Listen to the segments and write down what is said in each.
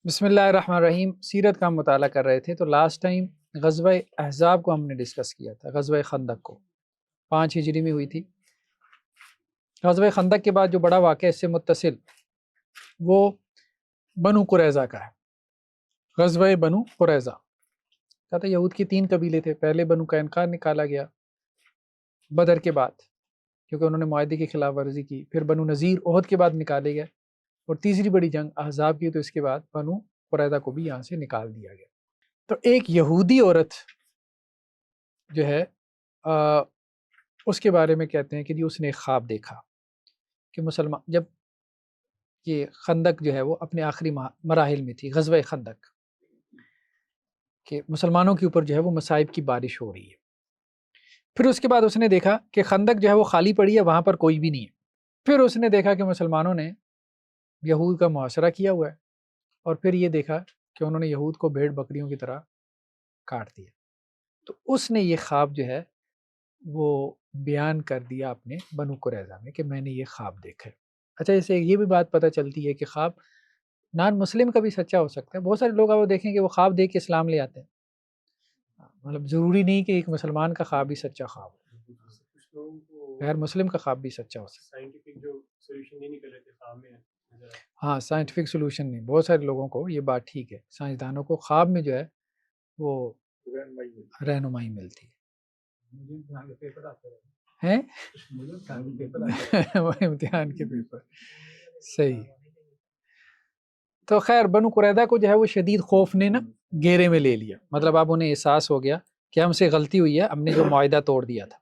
بسم اللہ الرحمن الرحیم۔ سیرت کا ہم مطالعہ کر رہے تھے تو لاسٹ ٹائم غزوہ احزاب کو ہم نے ڈسکس کیا تھا، غزوہ خندق کو 5 ہجری میں ہوئی تھی۔ غزوہ خندق کے بعد جو بڑا واقعہ اس سے متصل وہ بنو قریظہ کا ہے۔ غزوہ بنو قریظہ کہتا ہے یہود کے 3 قبیلے تھے۔ پہلے بنو قینقاع نکالا گیا بدر کے بعد کیونکہ انہوں نے معاہدے کی خلاف ورزی کی، پھر بنو نذیر احد کے بعد نکالے گئے، اور تیسری بڑی جنگ احزاب کی تو اس کے بعد بنو قریظہ کو بھی یہاں سے نکال دیا گیا۔ تو ایک یہودی عورت جو ہے اس کے بارے میں کہتے ہیں کہ جی اس نے ایک خواب دیکھا کہ مسلمان جب یہ خندق جو ہے وہ اپنے آخری مراحل میں تھی، غزوہ خندق، کہ مسلمانوں کے اوپر جو ہے وہ مصائب کی بارش ہو رہی ہے۔ پھر اس کے بعد اس نے دیکھا کہ خندق جو ہے وہ خالی پڑی ہے، وہاں پر کوئی بھی نہیں ہے۔ پھر اس نے دیکھا کہ مسلمانوں نے یہود کا محاصرہ کیا ہوا ہے، اور پھر یہ دیکھا کہ انہوں نے یہود کو بھیڑ بکریوں کی طرح کاٹ دیا۔ تو اس نے یہ خواب جو ہے وہ بیان کر دیا اپنے بنو قریظہ میں کہ میں نے یہ خواب دیکھا ہے۔ اچھا، اس سے یہ بھی بات پتہ چلتی ہے کہ خواب نان مسلم کا بھی سچا ہو سکتا ہے۔ بہت سارے لوگ آپ دیکھیں کہ وہ خواب دیکھ کے اسلام لے آتے ہیں، مطلب ضروری نہیں کہ ایک مسلمان کا خواب بھی سچا خواب ہو، غیر مسلم کا خواب بھی سچا ہو سکتا ہے۔ ہاں، سائنٹیفک سولوشن نہیں، بہت سارے لوگوں کو یہ بات ٹھیک ہے، سائنسدانوں کو خواب میں جو ہے وہ رہنمائی ملتی ہے۔ ہیں وہ امتحان کے پیپر صحیح۔ تو خیر بنو قریظہ کو جو ہے وہ شدید خوف نے نا گھیرے میں لے لیا، مطلب اب انہیں احساس ہو گیا کہ ہم سے غلطی ہوئی ہے، ہم نے جو معاہدہ توڑ دیا تھا۔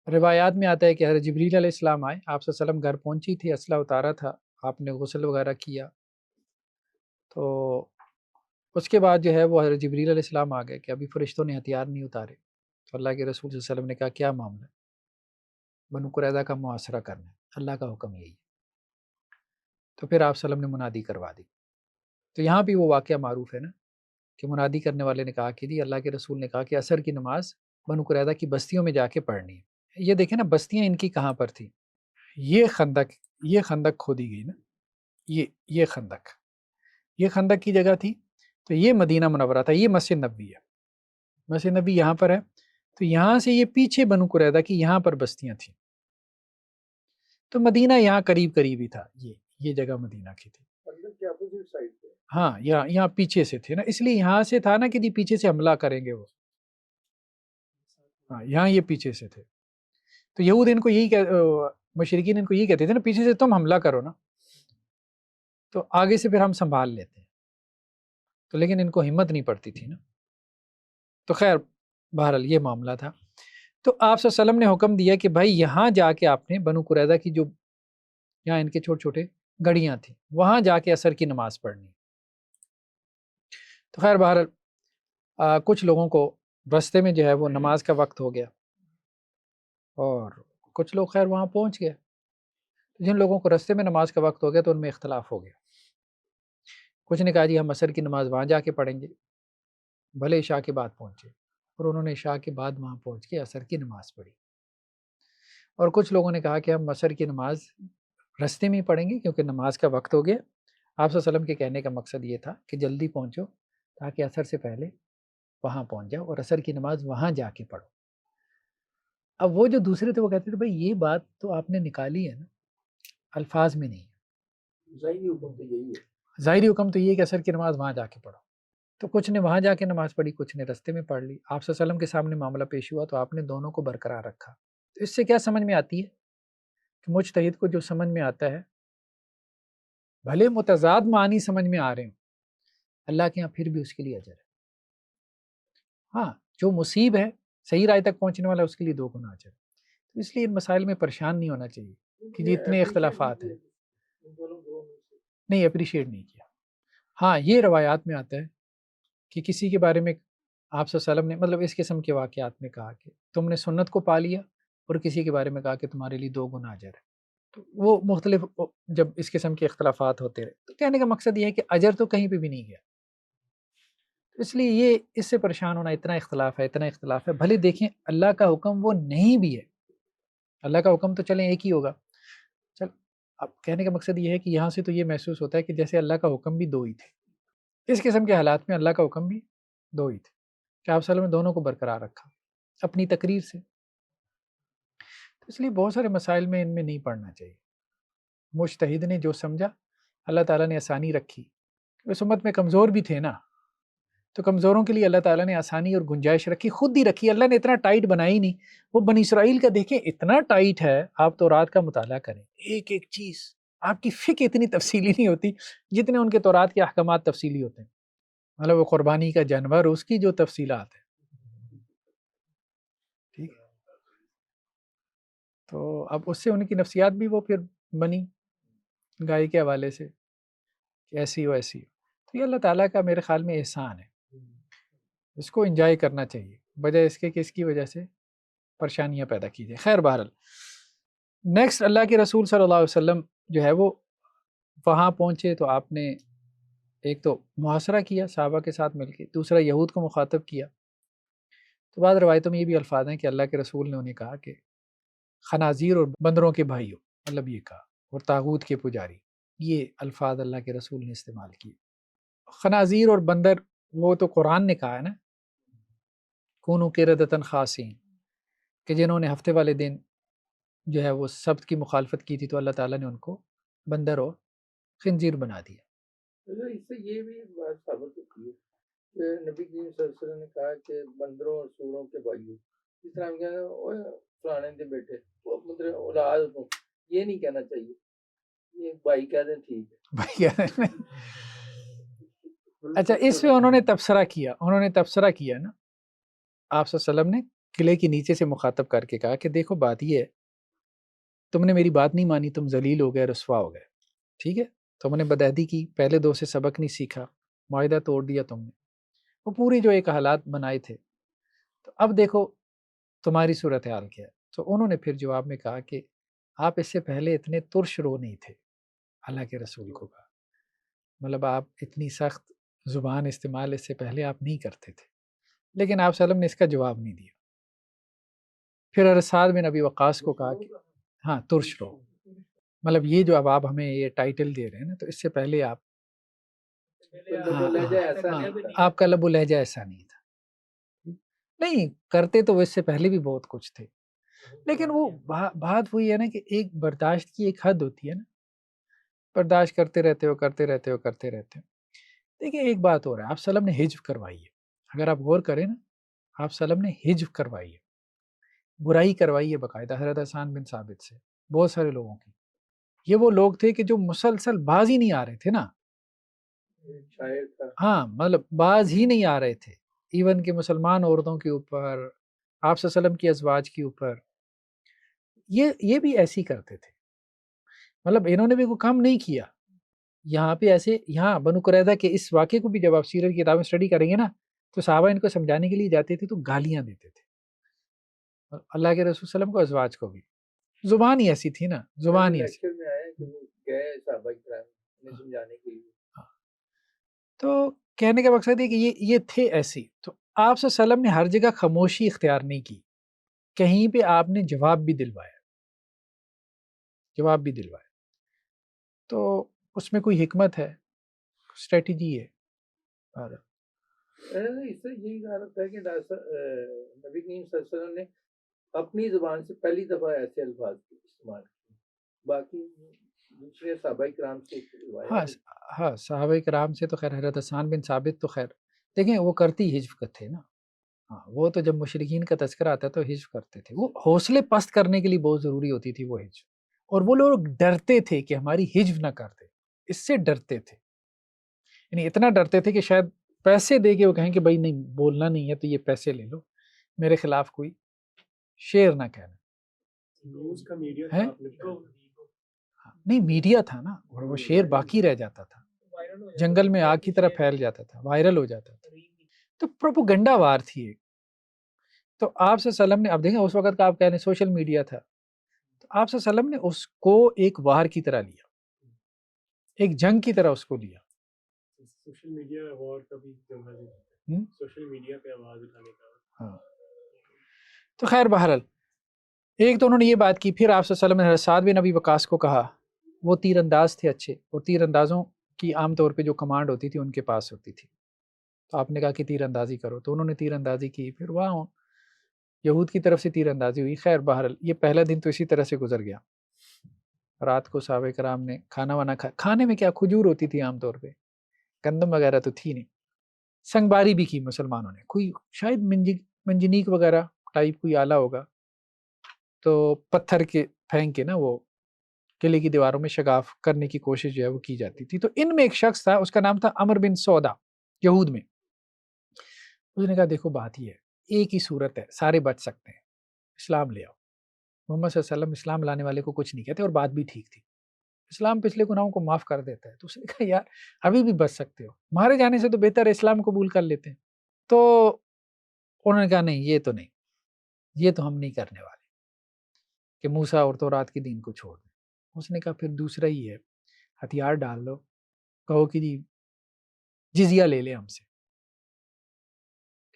روایات میں آتا ہے کہ حضرت جبریل علیہ السلام آئے، آپ صلی اللہ علیہ وسلم گھر پہنچی تھی، اسلحہ اتارا تھا، آپ نے غسل وغیرہ کیا، تو اس کے بعد جو ہے وہ حضرت جبریل علیہ السلام آ گئے کہ ابھی فرشتوں نے ہتھیار نہیں اتارے۔ تو اللہ کے رسول صلی اللہ علیہ وسلم نے کہا کیا معاملہ ہے؟ بنو قریظہ کا محاصرہ کرنا ہے، اللہ کا حکم یہی ہے۔ تو پھر آپ صلی اللہ علیہ وسلم نے منادی کروا دی۔ تو یہاں بھی وہ واقعہ معروف ہے نا کہ منادی کرنے والے نے کہا کہ جی اللہ کے رسول نے کہا کہ عصر کی نماز بنو قریظہ کی بستیوں میں جا کے پڑھنی ہے۔ یہ دیکھیں نا بستیاں ان کی کہاں پر تھی، یہ خندق کھودی گئی نا، یہ خندق کی جگہ تھی، تو یہ مدینہ منورہ تھا، یہ مسجد نبوی ہے، مسجد نبی یہاں پر ہے، تو یہاں سے یہ پیچھے بنو قریظہ کی یہاں پر بستیاں تھیں، تو مدینہ یہاں قریب ہی تھا، یہ جگہ مدینہ کی تھی۔ ہاں یہاں پیچھے سے تھے نا، اس لیے یہاں سے تھا نا کہ پیچھے سے حملہ کریں گے وہ، ہاں یہاں یہ پیچھے سے تھے، تو یہود ان کو مشرکین ان کو یہی کہتے تھے نا پیچھے سے تم حملہ کرو نا، تو آگے سے پھر ہم سنبھال لیتے ہیں، تو لیکن ان کو ہمت نہیں پڑتی تھی نا۔ تو خیر بہرحال یہ معاملہ تھا۔ تو آپ صلی اللہ علیہ وسلم نے حکم دیا کہ بھائی یہاں جا کے آپ نے بنو قریظہ کی جو یہاں ان کے چھوٹے چھوٹے گڑیاں تھیں وہاں جا کے عصر کی نماز پڑھنی۔ تو خیر بہرحال کچھ لوگوں کو رستے میں جو ہے وہ نماز کا وقت ہو گیا، اور کچھ لوگ خیر وہاں پہنچ گئے، جن لوگوں کو رستے میں نماز کا وقت ہو گیا تو ان میں اختلاف ہو گیا۔ کچھ نے کہا جی ہم عصر کی نماز وہاں جا کے پڑھیں گے، بھلے عشاء کے بعد پہنچے، اور انہوں نے عشاء کے بعد وہاں پہنچ کے عصر کی نماز پڑھی۔ اور کچھ لوگوں نے کہا کہ ہم عصر کی نماز رستے میں ہی پڑھیں گے کیونکہ نماز کا وقت ہو گیا۔ آپ صلی اللہ علیہ وسلم کے کہنے کا مقصد یہ تھا کہ جلدی پہنچو تاکہ عصر سے پہلے وہاں پہنچ جاؤ اور عصر کی نماز وہاں جا کے پڑھو۔ اب وہ جو دوسرے تھے وہ کہتے تھے بھائی یہ بات تو آپ نے نکالی ہے نا، الفاظ میں نہیں، ظاہری حکم تو یہ ہے کہ عصر کی نماز وہاں جا کے پڑھو۔ تو کچھ نے وہاں جا کے نماز پڑھی، کچھ نے رستے میں پڑھ لی۔ آپ صلی اللہ علیہ وسلم کے سامنے معاملہ پیش ہوا تو آپ نے دونوں کو برقرار رکھا۔ تو اس سے کیا سمجھ میں آتی ہے کہ مجتہد کو جو سمجھ میں آتا ہے، بھلے متضاد معنی سمجھ میں آ رہے ہوں، اللہ کے یہاں پھر بھی اس کے لیے اجر ہے۔ ہاں جو مصیب ہے صحیح رائے تک پہنچنے والا اس کے لیے 2 گنا اجر ہے۔ تو اس لیے ان مسائل میں پریشان نہیں ہونا چاہیے کہ جی اتنے اختلافات ہیں، نہیں اپریشیٹ نہیں کیا۔ ہاں یہ روایات میں آتا ہے کہ کسی کے بارے میں آپ صلی اللہ علیہ وسلم نے مطلب اس قسم کے واقعات میں کہا کہ تم نے سنت کو پا لیا، اور کسی کے بارے میں کہا کہ تمہارے لیے 2 گنا اجر ہے۔ تو وہ مختلف جب اس قسم کے اختلافات ہوتے رہے تو کہنے کا مقصد یہ ہے کہ اجر تو کہیں پہ بھی نہیں گیا، اس لیے یہ اس سے پریشان ہونا، اتنا اختلاف ہے، بھلے دیکھیں اللہ کا حکم وہ نہیں بھی ہے، اللہ کا حکم تو چلیں ایک ہی ہوگا، چل اب کہنے کا مقصد یہ ہے کہ یہاں سے تو یہ محسوس ہوتا ہے کہ جیسے اللہ کا حکم بھی 2 ہی تھے۔ اس قسم کے حالات میں اللہ کا حکم بھی دو ہی تھے کہ آپ صلی اللہ علیہ وسلم نے دونوں کو برقرار رکھا اپنی تقریر سے. تو اس لیے بہت سارے مسائل میں ان میں نہیں پڑھنا چاہیے. مجتہد نے جو سمجھا اللہ تعالیٰ نے آسانی رکھی. اس امت میں کمزور بھی تھے نا، تو کمزوروں کے لیے اللہ تعالیٰ نے آسانی اور گنجائش رکھی، خود ہی رکھی. اللہ نے اتنا ٹائٹ بنائی نہیں. وہ بنی اسرائیل کا دیکھیں اتنا ٹائٹ ہے، آپ تورات کا مطالعہ کریں، ایک ایک چیز آپ کی فقہ اتنی تفصیلی نہیں ہوتی جتنے ان کے تورات کے احکامات تفصیلی ہوتے ہیں. مطلب وہ قربانی کا جانور، اس کی جو تفصیلات ہیں، ٹھیک ہے. تو اب اس سے ان کی نفسیات بھی وہ پھر بنی گائے کے حوالے سے کہ ایسی ہو ایسی ہو. تو یہ اللہ تعالیٰ کا میرے خیال میں احسان ہے، اس کو انجوائے کرنا چاہیے بجائے اس کے کہ اس کی وجہ سے پریشانیاں پیدا کی جائیں. خیر بہرحال نیکسٹ اللہ کے رسول صلی اللہ علیہ وسلم جو ہے وہ وہاں پہنچے تو آپ نے ایک تو محاصرہ کیا صحابہ کے ساتھ مل کے، دوسرا یہود کو مخاطب کیا. تو بعض روایتوں میں یہ بھی الفاظ ہیں کہ اللہ کے رسول نے انہیں کہا کہ خنازیر اور بندروں کے بھائیوں، مطلب یہ کہا، اور طاغوت کے پجاری. یہ الفاظ اللہ کے رسول نے استعمال کیے. خنازیر اور بندر وہ تو قرآن نے کہا ہے نا، کونوا قردۃ خاسئین، کہ جنہوں نے ہفتے والے دن جو ہے وہ سبت کی مخالفت کی تھی تو اللہ تعالیٰ نے ان کو بندر اور خنزیر بنا دیا. اس سے یہ بھی بات ثابت ہوتی ہے کہ نبی کریم صلی اللہ علیہ وسلم نے کہا کہ بندروں اور سوروں کے بھائیوں، اس طرح ہم کہتے ہیں فلانے کے بیٹے، مطلب اولاد ہوں، یہ نہیں کہنا چاہیے، یہ بھائی کہہ دیں ٹھیک ہے بھائی اچھا اس میں انہوں نے تبصرہ کیا نا، آپ صلی اللہ علیہ وسلم نے قلعے کے نیچے سے مخاطب کر کے کہا کہ دیکھو بات یہ ہے، تم نے میری بات نہیں مانی، تم ذلیل ہو گئے، رسوا ہو گئے، ٹھیک ہے، تم نے بدعہدی کی، پہلے دو سے سبق نہیں سیکھا، معاہدہ توڑ دیا تم نے، وہ پوری جو ایک حالات بنائے تھے. تو اب دیکھو تمہاری صورتحال کیا ہے. تو انہوں نے پھر جواب میں کہا کہ آپ اس سے پہلے اتنے ترش رو نہیں تھے. اللہ کے رسول کو کہا مطلب آپ اتنی سخت زبان استعمال اس سے پہلے آپ نہیں کرتے تھے. لیکن آپ صلی اللہ علیہ وسلم نے اس کا جواب نہیں دیا. پھر سعد بن ابی وقاص کو کہا کہ ہاں ترش رو، مطلب یہ جو اب آپ ہمیں یہ ٹائٹل دے رہے ہیں نا، تو اس سے پہلے آپ آپ کا لب و لہجہ ایسا نہیں تھا. نہیں کرتے تو اس سے پہلے بھی بہت کچھ تھے، لیکن وہ بات وہی ہے نا کہ ایک برداشت کی ایک حد ہوتی ہے نا، برداشت کرتے رہتے ہو. دیکھیں ایک بات ہو رہا ہے، آپ صلی اللہ علیہ وسلم نے حجب کروائی ہے. اگر آپ غور کریں نا، آپ صلی اللہ علیہ وسلم نے حجب کروائی ہے، برائی کروائی ہے باقاعدہ حضرت حسان بن ثابت سے، بہت سارے لوگوں کی. یہ وہ لوگ تھے کہ جو مسلسل باز ہی نہیں آ رہے تھے نا، ہاں مطلب باز ہی نہیں آ رہے تھے، ایون کہ مسلمان عورتوں کے اوپر، آپ صلی اللہ علیہ وسلم کی ازواج کے اوپر، یہ بھی ایسی کرتے تھے. مطلب انہوں نے بھی کوئی کام نہیں کیا. یہاں پہ ایسے یہاں بنو قریظہ کے اس واقعے کو بھی جب آپ سیرت کی کتابیں اسٹڈی کریں گے نا، تو صحابہ ان کو سمجھانے کے لیے جاتے تھے تو گالیاں دیتے تھے. اور اللہ کے رسول صلی اللہ علیہ وسلم کو، ازواج کو بھی، زبان ہی ایسی تھی نا، زبان ہی ایسی. تو کہنے کا مقصد ہے کہ یہ تھے ایسی. تو آپ صلی اللہ علیہ وسلم نے ہر جگہ خاموشی اختیار نہیں کی، کہیں پہ آپ نے جواب بھی دلوایا. تو اس میں کوئی حکمت ہے، اسٹریٹجی ہے. اس سے یہی کہا ہے کہ نبی کریم صلی اللہ علیہ وسلم نے اپنی زبان سے پہلی دفعہ ایسے الفاظ استعمال کیے، باقی دوسرے صحابہ کرام سے ہاں صحابہ کرام سے تو خیر حضرت حسان بن ثابت تو خیر دیکھیں وہ کرتی حجب کا تھے نا. ہاں وہ تو جب مشرکین کا تذکرہ آتا ہے تو حجب کرتے تھے. وہ حوصلے پست کرنے کے لیے بہت ضروری ہوتی تھی وہ حجب، اور وہ لوگ ڈرتے تھے کہ ہماری حجب نہ کر دے، اس سے ڈرتے تھے. یعنی اتنا ڈرتے تھے کہ شاید پیسے دے کے وہ کہیں کہ بھائی نہیں بولنا نہیں ہے تو یہ پیسے لے لو، میرے خلاف کوئی شعر نہ کہنا. نہیں میڈیا تھا نا، اور وہ شعر باقی رہ جاتا تھا، جنگل میں آگ کی طرح پھیل جاتا تھا، وائرل ہو جاتا تھا. تو پروپوگنڈا وار تھی ایک. تو آپ صلی اللہ علیہ وسلم نے، اب دیکھیں اس وقت کا آپ کہہ رہے ہیں سوشل میڈیا تھا، تو آپ صلی اللہ علیہ وسلم نے اس کو ایک وار کی طرح لیا، ایک جنگ کی طرح اس کو لیا. سوشل میڈیا وار کا بھی سوشل میڈیا پہ آواز اٹھانے کا. ہاں تو خیر بہرحال ایک تو انہوں نے یہ بات کی. پھر آپ صلی اللہ علیہ وسلم نے سعد بن ابی وقاص کو کہا، وہ تیر انداز تھے اچھے، اور تیر اندازوں کی عام طور پہ جو کمانڈ ہوتی تھی ان کے پاس ہوتی تھی. تو آپ نے کہا کہ تیر اندازی کرو، تو انہوں نے تیر اندازی کی. پھر وہاں یہود کی طرف سے تیر اندازی ہوئی. خیر بہرحال یہ پہلا دن تو اسی طرح سے گزر گیا. رات کو صحابہ کرام نے کھانا وانا کھانے میں کیا کھجور ہوتی تھی عام طور پہ، گندم وغیرہ تو تھی نہیں. سنگ باری بھی کی مسلمانوں نے، کوئی شاید منجنیک وغیرہ ٹائپ کوئی آلہ ہوگا، تو پتھر کے پھینک کے نا وہ قلعے کی دیواروں میں شگاف کرنے کی کوشش جو ہے وہ کی جاتی تھی. تو ان میں ایک شخص تھا، اس کا نام تھا عمر بن سودا، یہود میں. اس نے کہا دیکھو بات یہ ہے، ایک ہی صورت ہے، سارے بچ سکتے ہیں، اسلام لے آؤ. محمد صلی اللہ علیہ وسلم اسلام لانے والے کو کچھ نہیں کہتے، اور بات بھی ٹھیک تھی، اسلام پچھلے گناہوں کو معاف کر دیتا ہے. تو اس نے کہا یار ابھی بھی بچ سکتے ہو، مارے جانے سے تو بہتر ہے اسلام قبول کر لیتے ہیں. تو انہوں نے کہا نہیں، یہ تو نہیں، یہ تو ہم نہیں کرنے والے کہ موسیٰ اور تورات کے دین کو چھوڑ دیں. اس نے کہا پھر دوسرا ہی ہے، ہتھیار ڈال دو، کہو کہ جی جزیہ لے لیں ہم سے.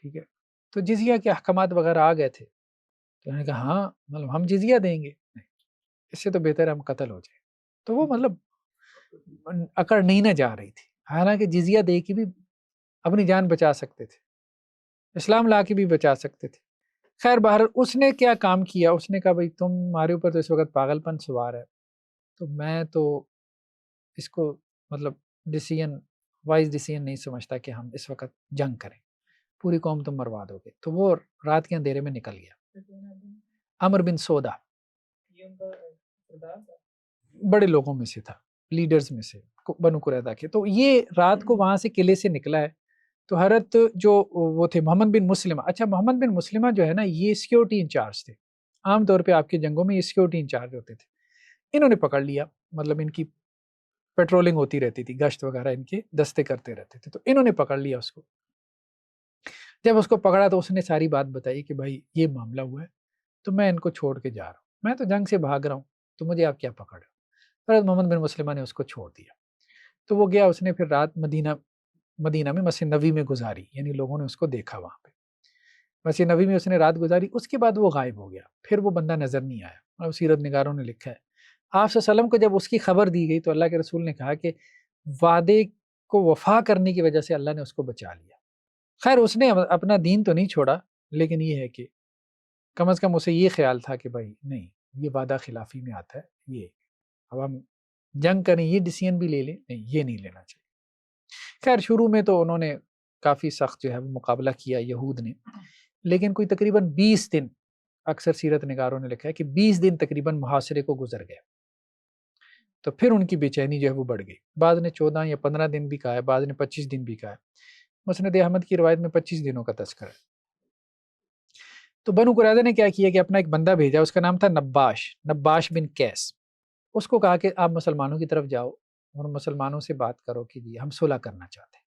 ٹھیک ہے، تو جزیہ کے احکامات وغیرہ آ گئے تھے. تو انہوں نے کہا ہاں مطلب ہم جزیہ دیں گے، نہیں اس سے تو بہتر ہے ہم قتل ہو جائیں. تو وہ مطلب اکڑ نہیں نہ جا رہی تھی، حالانکہ جزیہ دے کے بھی اپنی جان بچا سکتے تھے، اسلام لا کے بھی بچا سکتے تھے. خیر بہرحال اس نے کیا کام کیا، اس نے کہا بھائی تمہارے اوپر تو اس وقت پاگل پن سوار ہے، تو میں تو اس کو مطلب وائز ڈیسیژن نہیں سمجھتا کہ ہم اس وقت جنگ کریں، پوری قوم تم مروا دو گے. تو وہ رات کے اندھیرے میں نکل گیا. عمر بن سودا بڑے لوگوں میں سے تھا، لیڈرز میں سے، بنو قریظہ کے. تو یہ رات کو وہاں سے قلعے سے نکلا ہے. تو حضرت جو وہ تھے محمد بن مسلمہ، اچھا محمد بن مسلمہ جو ہے نا یہ سیکیورٹی انچارج تھے. عام طور پہ آپ کی جنگوں میں یہ سیکیورٹی انچارج ہوتے تھے. انہوں نے پکڑ لیا، مطلب ان کی پیٹرولنگ ہوتی رہتی تھی، گشت وغیرہ ان کے دستے کرتے رہتے تھے. تو انہوں نے پکڑ لیا اس کو. جب اس کو پکڑا تو اس نے ساری بات بتائی کہ بھائی یہ معاملہ ہوا ہے، تو میں ان کو چھوڑ کے جا رہا ہوں، میں تو جنگ سے بھاگ رہا ہوں، تو مجھے آپ کیا پکڑ رہے ہو. حضرت محمد بن مسلمہ نے اس کو چھوڑ دیا. تو وہ گیا، اس نے پھر رات مدینہ میں مسجد نبوی میں گزاری، یعنی لوگوں نے اس کو دیکھا وہاں پہ مسجد نبوی میں اس نے رات گزاری. اس کے بعد وہ غائب ہو گیا، پھر وہ بندہ نظر نہیں آیا. اور سیرت نگاروں نے لکھا ہے آپ صلی اللہ علیہ وسلم کو جب اس کی خبر دی گئی تو اللہ کے رسول نے کہا کہ وعدے کو وفا کرنے کی وجہ سے اللہ نے اس کو بچا لیا. خیر اس نے اپنا دین تو نہیں چھوڑا، لیکن یہ ہے کہ کم از کم اسے یہ خیال تھا کہ بھائی نہیں یہ وعدہ خلافی میں آتا ہے، یہ اب ہم جنگ کریں یہ ڈیسیژن بھی لے لیں، نہیں یہ نہیں لینا چاہیے. خیر شروع میں تو انہوں نے کافی سخت جو ہے وہ مقابلہ کیا یہود نے، لیکن کوئی تقریباً 20 دن، اکثر سیرت نگاروں نے لکھا ہے کہ 20 دن تقریباً محاصرے کو گزر گئے. تو پھر ان کی بے چینی جو ہے وہ بڑھ گئی. بعض نے 14 یا 15 دن بھی کہا ہے، بعض نے 25 دن بھی کہا ہے. مسند احمد کی روایت میں 25 دنوں کا تذکرہ ہے. تو بنو قریظہ نے کیا کیا کہ اپنا ایک بندہ بھیجا، اس کا نام تھا نباش بن قیس. اس کو کہا کہ آپ مسلمانوں کی طرف جاؤ اور مسلمانوں سے بات کرو کہ جی ہم صلح کرنا چاہتے ہیں،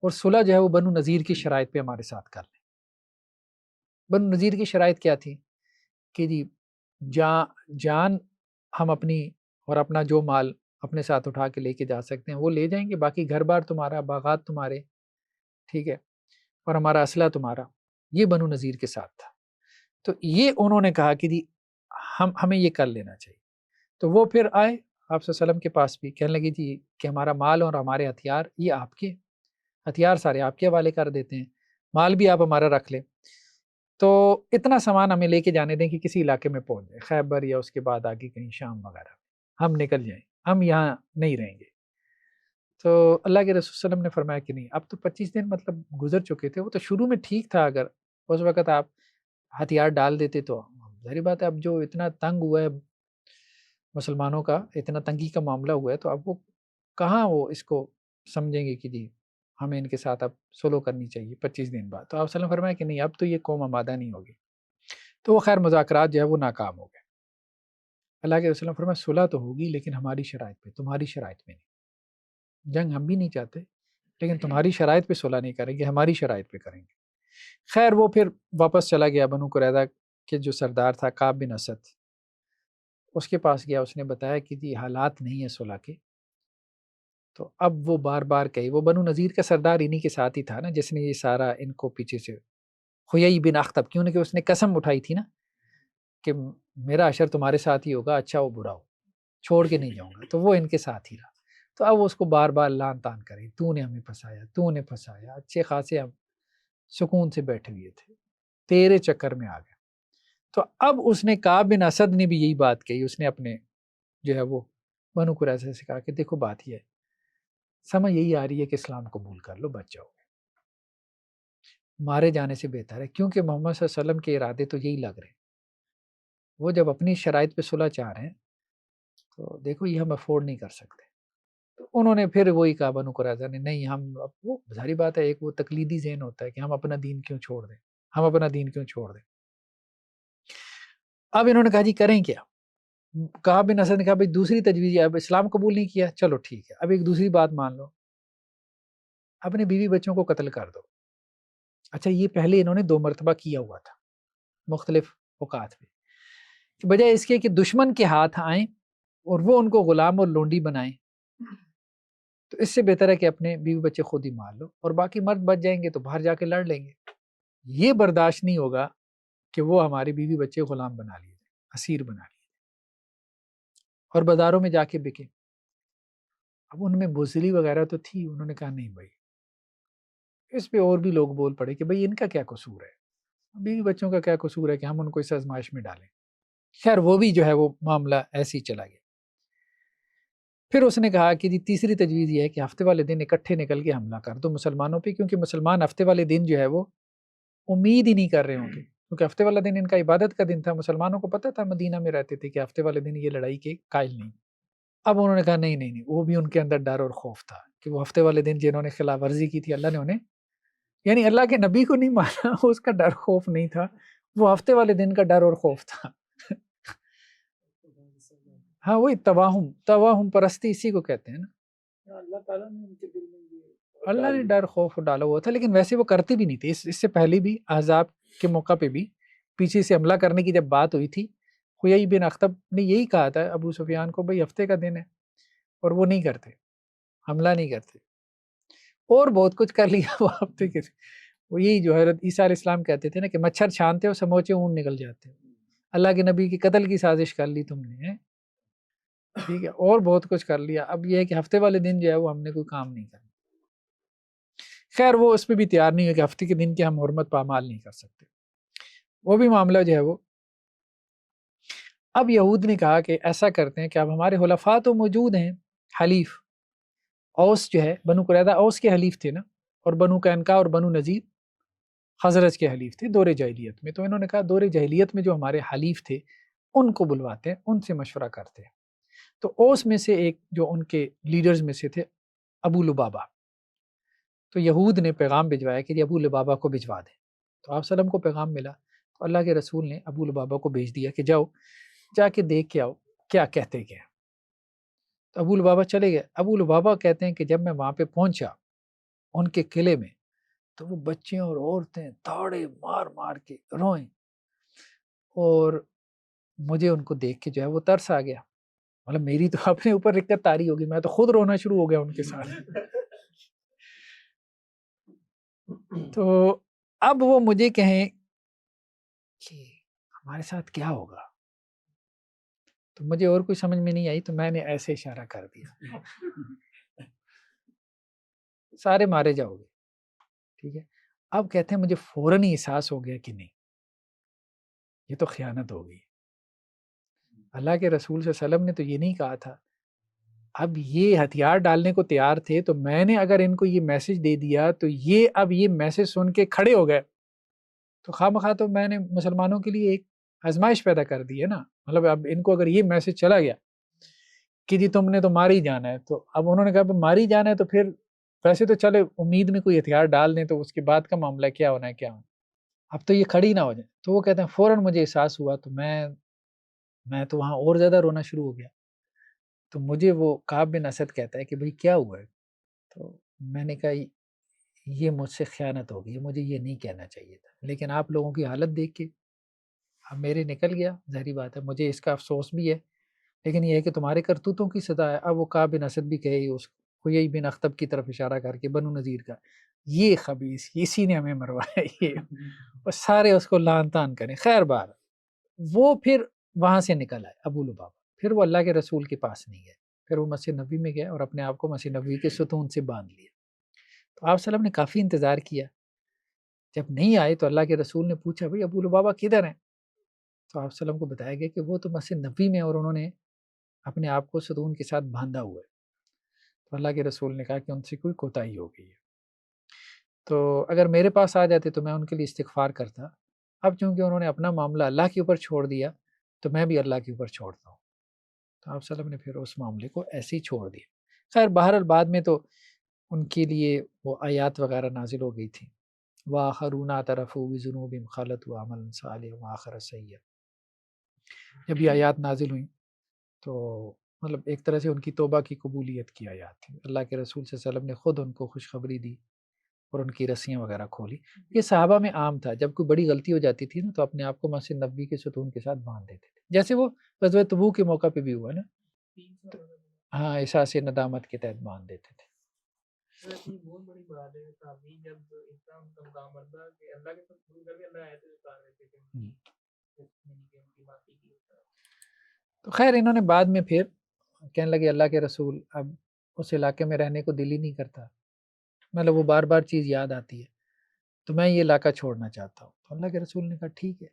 اور صلح جو ہے وہ بنو نذیر کی شرائط پہ ہمارے ساتھ کر لیں. بنو نذیر کی شرائط کیا تھی کہ جی جان ہم اپنی اور اپنا جو مال اپنے ساتھ اٹھا کے لے کے جا سکتے ہیں وہ لے جائیں گے، باقی گھر بار تمہارا، باغات تمہارے، ٹھیک ہے، اور ہمارا اسلحہ تمہارا. یہ بنو نذیر کے ساتھ تھا. تو یہ انہوں نے کہا کہ جی ہمیں یہ کر لینا چاہیے. تو وہ پھر آئے آپ صلی اللہ علیہ وسلم کے پاس بھی، کہنے لگی جی کہ ہمارا مال اور ہمارے ہتھیار، یہ آپ کے ہتھیار سارے آپ کے حوالے کر دیتے ہیں، مال بھی آپ ہمارا رکھ لیں، تو اتنا سامان ہمیں لے کے جانے دیں کہ کسی علاقے میں پہنچ جائے، خیبر یا اس کے بعد آگے کہیں شام وغیرہ، ہم نکل جائیں، ہم یہاں نہیں رہیں گے. تو اللہ کے رسول صلی اللہ علیہ وسلم نے فرمایا کہ نہیں، اب تو 25 دن مطلب گزر چکے تھے. وہ تو شروع میں ٹھیک تھا، اگر اس وقت آپ ہتھیار ڈال دیتے تو ظاہر بات ہے اب جو اتنا تنگ ہوا ہے مسلمانوں کا، اتنا تنگی کا معاملہ ہوا ہے، تو اب وہ کہاں وہ اس کو سمجھیں گے کہ جی ہمیں ان کے ساتھ اب سلو کرنی چاہیے 25 دن بعد. تو آپ صلی اللہ علیہ وسلم فرمایا کہ نہیں، اب تو یہ قوم آمادہ نہیں ہوگی. تو وہ خیر مذاکرات جو ہے وہ ناکام ہو گئے. اللہ کے رسول فرمایا صلح تو ہوگی لیکن ہماری شرائط پہ، تمہاری شرائط پہ نہیں. جنگ ہم بھی نہیں چاہتے لیکن تمہاری شرائط پہ صلح نہیں کریں گے، ہماری شرائط پہ کریں گے. خیر وہ پھر واپس چلا گیا. بنو قریظہ کے جو سردار تھا کعب بن اسد، اس کے پاس گیا، اس نے بتایا کہ جی حالات نہیں ہیں صلح کے. تو اب وہ بار بار کہی، وہ بنو نذیر کا سردار انہی کے ساتھ ہی تھا نا جس نے یہ سارا ان کو پیچھے سے، خیئی بن اخطب، کیوں کہ اس نے قسم اٹھائی تھی نا کہ میرا اشر تمہارے ساتھ ہی ہوگا، اچھا ہو برا ہو، چھوڑ کے نہیں جاؤں گا. تو وہ ان کے ساتھ ہی رہا. تو اب اس کو بار بار لان تان کریں، تو نے ہمیں پھنسایا، تو نے پھنسایا، اچھے خاصے ہم سکون سے بیٹھے ہوئے تھے، تیرے چکر میں آ گئے۔ تو اب اس نے کعب بن اسد نے بھی یہی بات کہی، اس نے اپنے جو ہے وہ بنو قریظہ سے کہا کہ دیکھو بات یہ ہے، سمجھ یہی آ رہی ہے کہ اسلام قبول کر لو، بچ جاؤ، مارے جانے سے بہتر ہے، کیونکہ محمد صلی اللہ علیہ وسلم کے ارادے تو یہی لگ رہے ہیں، وہ جب اپنی شرائط پہ صلح چاہ رہے ہیں تو دیکھو یہ ہم افورڈ نہیں کر سکتے۔ تو انہوں نے پھر وہی کہا بنو قریظہ نے، نہیں ہم، وہ ظاہری بات ہے ایک وہ تقلیدی ذہن ہوتا ہے کہ ہم اپنا دین کیوں چھوڑ دیں، ہم اپنا دین کیوں چھوڑ دیں۔ اب انہوں نے کہا جی کریں کیا؟ کعب بن اسد نے کہا بھائی دوسری تجویز، اب اسلام قبول نہیں کیا، چلو ٹھیک ہے، اب ایک دوسری بات مان لو، اپنے بیوی بچوں کو قتل کر دو۔ اچھا یہ پہلے انہوں نے 2 مرتبہ کیا ہوا تھا مختلف اوقات میں، کہ بجائے اس کے کہ دشمن کے ہاتھ آئیں اور وہ ان کو غلام اور لونڈی بنائیں، تو اس سے بہتر ہے کہ اپنے بیوی بچے خود ہی مار لو، اور باقی مرد بچ جائیں گے تو باہر جا کے لڑ لیں گے۔ یہ برداشت نہیں ہوگا کہ وہ ہماری بیوی بچے غلام بنا لیے، اسیر بنا لیے اور بازاروں میں جا کے بکے۔ اب ان میں بزدلی وغیرہ تو تھی، انہوں نے کہا نہیں بھائی، اس پہ اور بھی لوگ بول پڑے کہ بھائی ان کا کیا قصور ہے، بیوی بچوں کا کیا قصور ہے کہ ہم ان کو اس آزمائش میں ڈالیں۔ خیر وہ بھی جو ہے وہ معاملہ ایسے ہی چلا گیا۔ پھر اس نے کہا کہ جی تیسری تجویز یہ ہے کہ ہفتے والے دن اکٹھے نکل کے حملہ کر دو مسلمانوں پہ، کیونکہ مسلمان ہفتے والے دن جو ہے وہ امید ہی نہیں کر رہے ہوں گے، کیونکہ ہفتے والا دن ان کا عبادت کا دن تھا، مسلمانوں کو پتہ تھا مدینہ میں رہتے تھے کہ ہفتے والے دن یہ لڑائی کے قائل نہیں۔ اب انہوں نے کہا نہیں نہیں نہیں، وہ بھی ان کے اندر ڈر اور خوف تھا کہ وہ ہفتے والے دن جنہوں نے خلاف ورزی کی تھی اللہ نے انہیں، یعنی اللہ کے نبی کو نہیں مانا، اس کا ڈر خوف نہیں تھا، وہ ہفتے والے دن کا ڈر اور خوف تھا۔ ہاں وہی تواہم پرستی اسی کو کہتے ہیں نا، اللہ تعالیٰ نے ان کے دل میں یہ اللہ نے ڈر خوف ڈالا ہوا تھا، لیکن ویسے وہ کرتے بھی نہیں تھے۔ اس سے پہلے بھی احزاب کے موقع پہ بھی پیچھے سے حملہ کرنے کی جب بات ہوئی تھی، خویی بن اخطب نے یہی کہا تھا ابو سفیان کو بھائی ہفتے کا دن ہے، اور وہ نہیں کرتے، حملہ نہیں کرتے، اور بہت کچھ کر لیا وہ ہفتے کے۔ وہ یہی جو حضرت عیسیٰ علیہ السلام کہتے تھے نا کہ مچھر چھانتے ہو سموچے اونٹ نکل جاتے ہو، اللہ کے نبی کی قتل کی سازش کر لی تم نے، ٹھیک ہے، اور بہت کچھ کر لیا، اب یہ ہے کہ ہفتے والے دن جو ہے وہ ہم نے کوئی کام نہیں کرنا۔ خیر وہ اس پہ بھی تیار نہیں ہے کہ ہفتے کے دن کی ہم حرمت پامال نہیں کر سکتے، وہ بھی معاملہ جو ہے وہ۔ اب یہود نے کہا کہ ایسا کرتے ہیں کہ اب ہمارے حلفاء تو موجود ہیں، حلیف اوس جو ہے، بنو قریظہ اوس کے حلیف تھے نا، اور بنو قینقاع اور بنو نذیر خزرج کے حلیف تھے دور جاہلیت میں، تو انہوں نے کہا دور جاہلیت میں جو ہمارے حلیف تھے ان کو بلواتے ہیں، ان سے مشورہ کرتے ہیں۔ تو اوس میں سے ایک جو ان کے لیڈرز میں سے تھے ابو لبابہ، تو یہود نے پیغام بھجوایا کہ ابو لبابہ کو بھجوا دیں، تو آپ وسلم کو پیغام ملا، تو اللہ کے رسول نے ابو لبابہ کو بھیج دیا کہ جاؤ جا کے دیکھ کے آؤ کیا کہتے گئے۔ تو ابو لبابہ چلے گئے۔ ابو لبابہ کہتے ہیں کہ جب میں وہاں پہ پہنچا ان کے قلعے میں، تو وہ بچے اور عورتیں تاڑے مار مار کے روئیں، اور مجھے ان کو دیکھ کے جو ہے وہ ترس آ گیا، مطلب میری تو اپنے اوپر رقت طاری ہوگی، میں تو خود رونا شروع ہو گیا ان کے ساتھ۔ تو اب وہ مجھے کہیں کہ ہمارے ساتھ کیا ہوگا، تو مجھے اور کوئی سمجھ میں نہیں آئی، تو میں نے ایسے اشارہ کر دیا سارے مارے جاؤ گے، ٹھیک ہے۔ اب کہتے ہیں مجھے فوراً ہی احساس ہو گیا کہ نہیں یہ تو خیانت ہو گئی، اللہ کے رسول صلی اللہ علیہ وسلم نے تو یہ نہیں کہا تھا، اب یہ ہتھیار ڈالنے کو تیار تھے، تو میں نے اگر ان کو یہ میسج دے دیا تو یہ اب یہ میسج سن کے کھڑے ہو گئے، تو خواہ مخواہ تو میں نے مسلمانوں کے لیے ایک آزمائش پیدا کر دی ہے نا، مطلب اب ان کو اگر یہ میسج چلا گیا کہ جی تم نے تو مار ہی جانا ہے، تو اب انہوں نے کہا مار ہی جانا ہے، تو پھر ویسے تو چلے امید میں کوئی ہتھیار ڈال دیں تو اس کے بعد کا معاملہ کیا ہونا ہے کیا ہونا، اب تو یہ کھڑی نہ ہو جائے۔ تو وہ کہتے ہیں فوراً مجھے احساس ہوا، تو میں تو وہاں اور زیادہ رونا شروع ہو گیا، تو مجھے وہ کعب بن اسد کہتا ہے کہ بھئی کیا ہوا ہے، تو میں نے کہا یہ مجھ سے خیانت ہو گئی، مجھے یہ نہیں کہنا چاہیے تھا، لیکن آپ لوگوں کی حالت دیکھ کے اب میرے نکل گیا، ظاہری بات ہے مجھے اس کا افسوس بھی ہے، لیکن یہ ہے کہ تمہارے کرتوتوں کی سزا ہے۔ اب وہ کعب بن اسد بھی کہے اس خویی بن اخطب کی طرف اشارہ کر کے بنو نذیر کا، یہ خبیث اسی نے ہمیں مروایا، یہ اور سارے اس کو لان تان کریں۔ خیر بار وہ پھر وہاں سے نکل آئے ابو لبابہ، پھر وہ اللہ کے رسول کے پاس نہیں گئے، پھر وہ مسجد نبوی میں گیا اور اپنے آپ کو مسجد نبوی کے ستون سے باندھ لیا. تو آپ وسلم نے کافی انتظار کیا. جب نہیں آئے تو اللہ کے رسول نے پوچھا بھائی ابو لبابہ کدھر ہیں؟ تو آپ وسلم کو بتایا گیا کہ وہ تو مسجد نبوی میں اور انہوں نے اپنے آپ کو ستون کے ساتھ باندھا ہوا ہے. تو اللہ کے رسول نے کہا کہ ان سے کوئی کوتاہی ہو گئی ہے. تو اگر میرے پاس آ جاتے تو میں ان کے لیے استغفار کرتا. اب چونکہ انہوں نے اپنا معاملہ اللہ کے اوپر چھوڑ دیا تو میں بھی اللہ کے اوپر چھوڑتا ہوں. تو آپ وسلم نے پھر اس معاملے کو ایسے ہی چھوڑ دیا. خیر بہرحال بعد میں تو ان کے لیے وہ آیات وغیرہ نازل ہو گئی تھی. وآخرون اعترفوا بذنوبہم خلطوا عملا صالحا وآخر سیئا. جب یہ آیات نازل ہوئیں تو مطلب ایک طرح سے ان کی توبہ کی قبولیت کی آیات تھی. اللہ کے رسول صلی اللہ علیہ وسلم نے خود ان کو خوشخبری دی اور ان کی رسیاں وغیرہ کھولی. یہ صحابہ میں عام تھا، جب کوئی بڑی غلطی ہو جاتی تھی نا تو اپنے آپ کو مسجد نبوی کے ستون کے ساتھ باندھ دیتے تھے، جیسے وہ غزوہ تبوک کے موقع پہ بھی ہوا نا. ہاں احساس ندامت کے تحت باندھ دیتے تھے. بہت بڑی بات ہے صحابی جب انسان کا مقام بنتا کہ اللہ کے ساتھ شروع کر کے اللہ ایسے اتار دیتے تھے. تو خیر انہوں نے بعد میں پھر کہنے لگے اللہ کے رسول اب اس علاقے میں رہنے کو دل ہی نہیں کرتا، مطلب وہ بار بار چیز یاد آتی ہے، تو میں یہ علاقہ چھوڑنا چاہتا ہوں. تو اللہ کے رسول نے کہا ٹھیک ہے.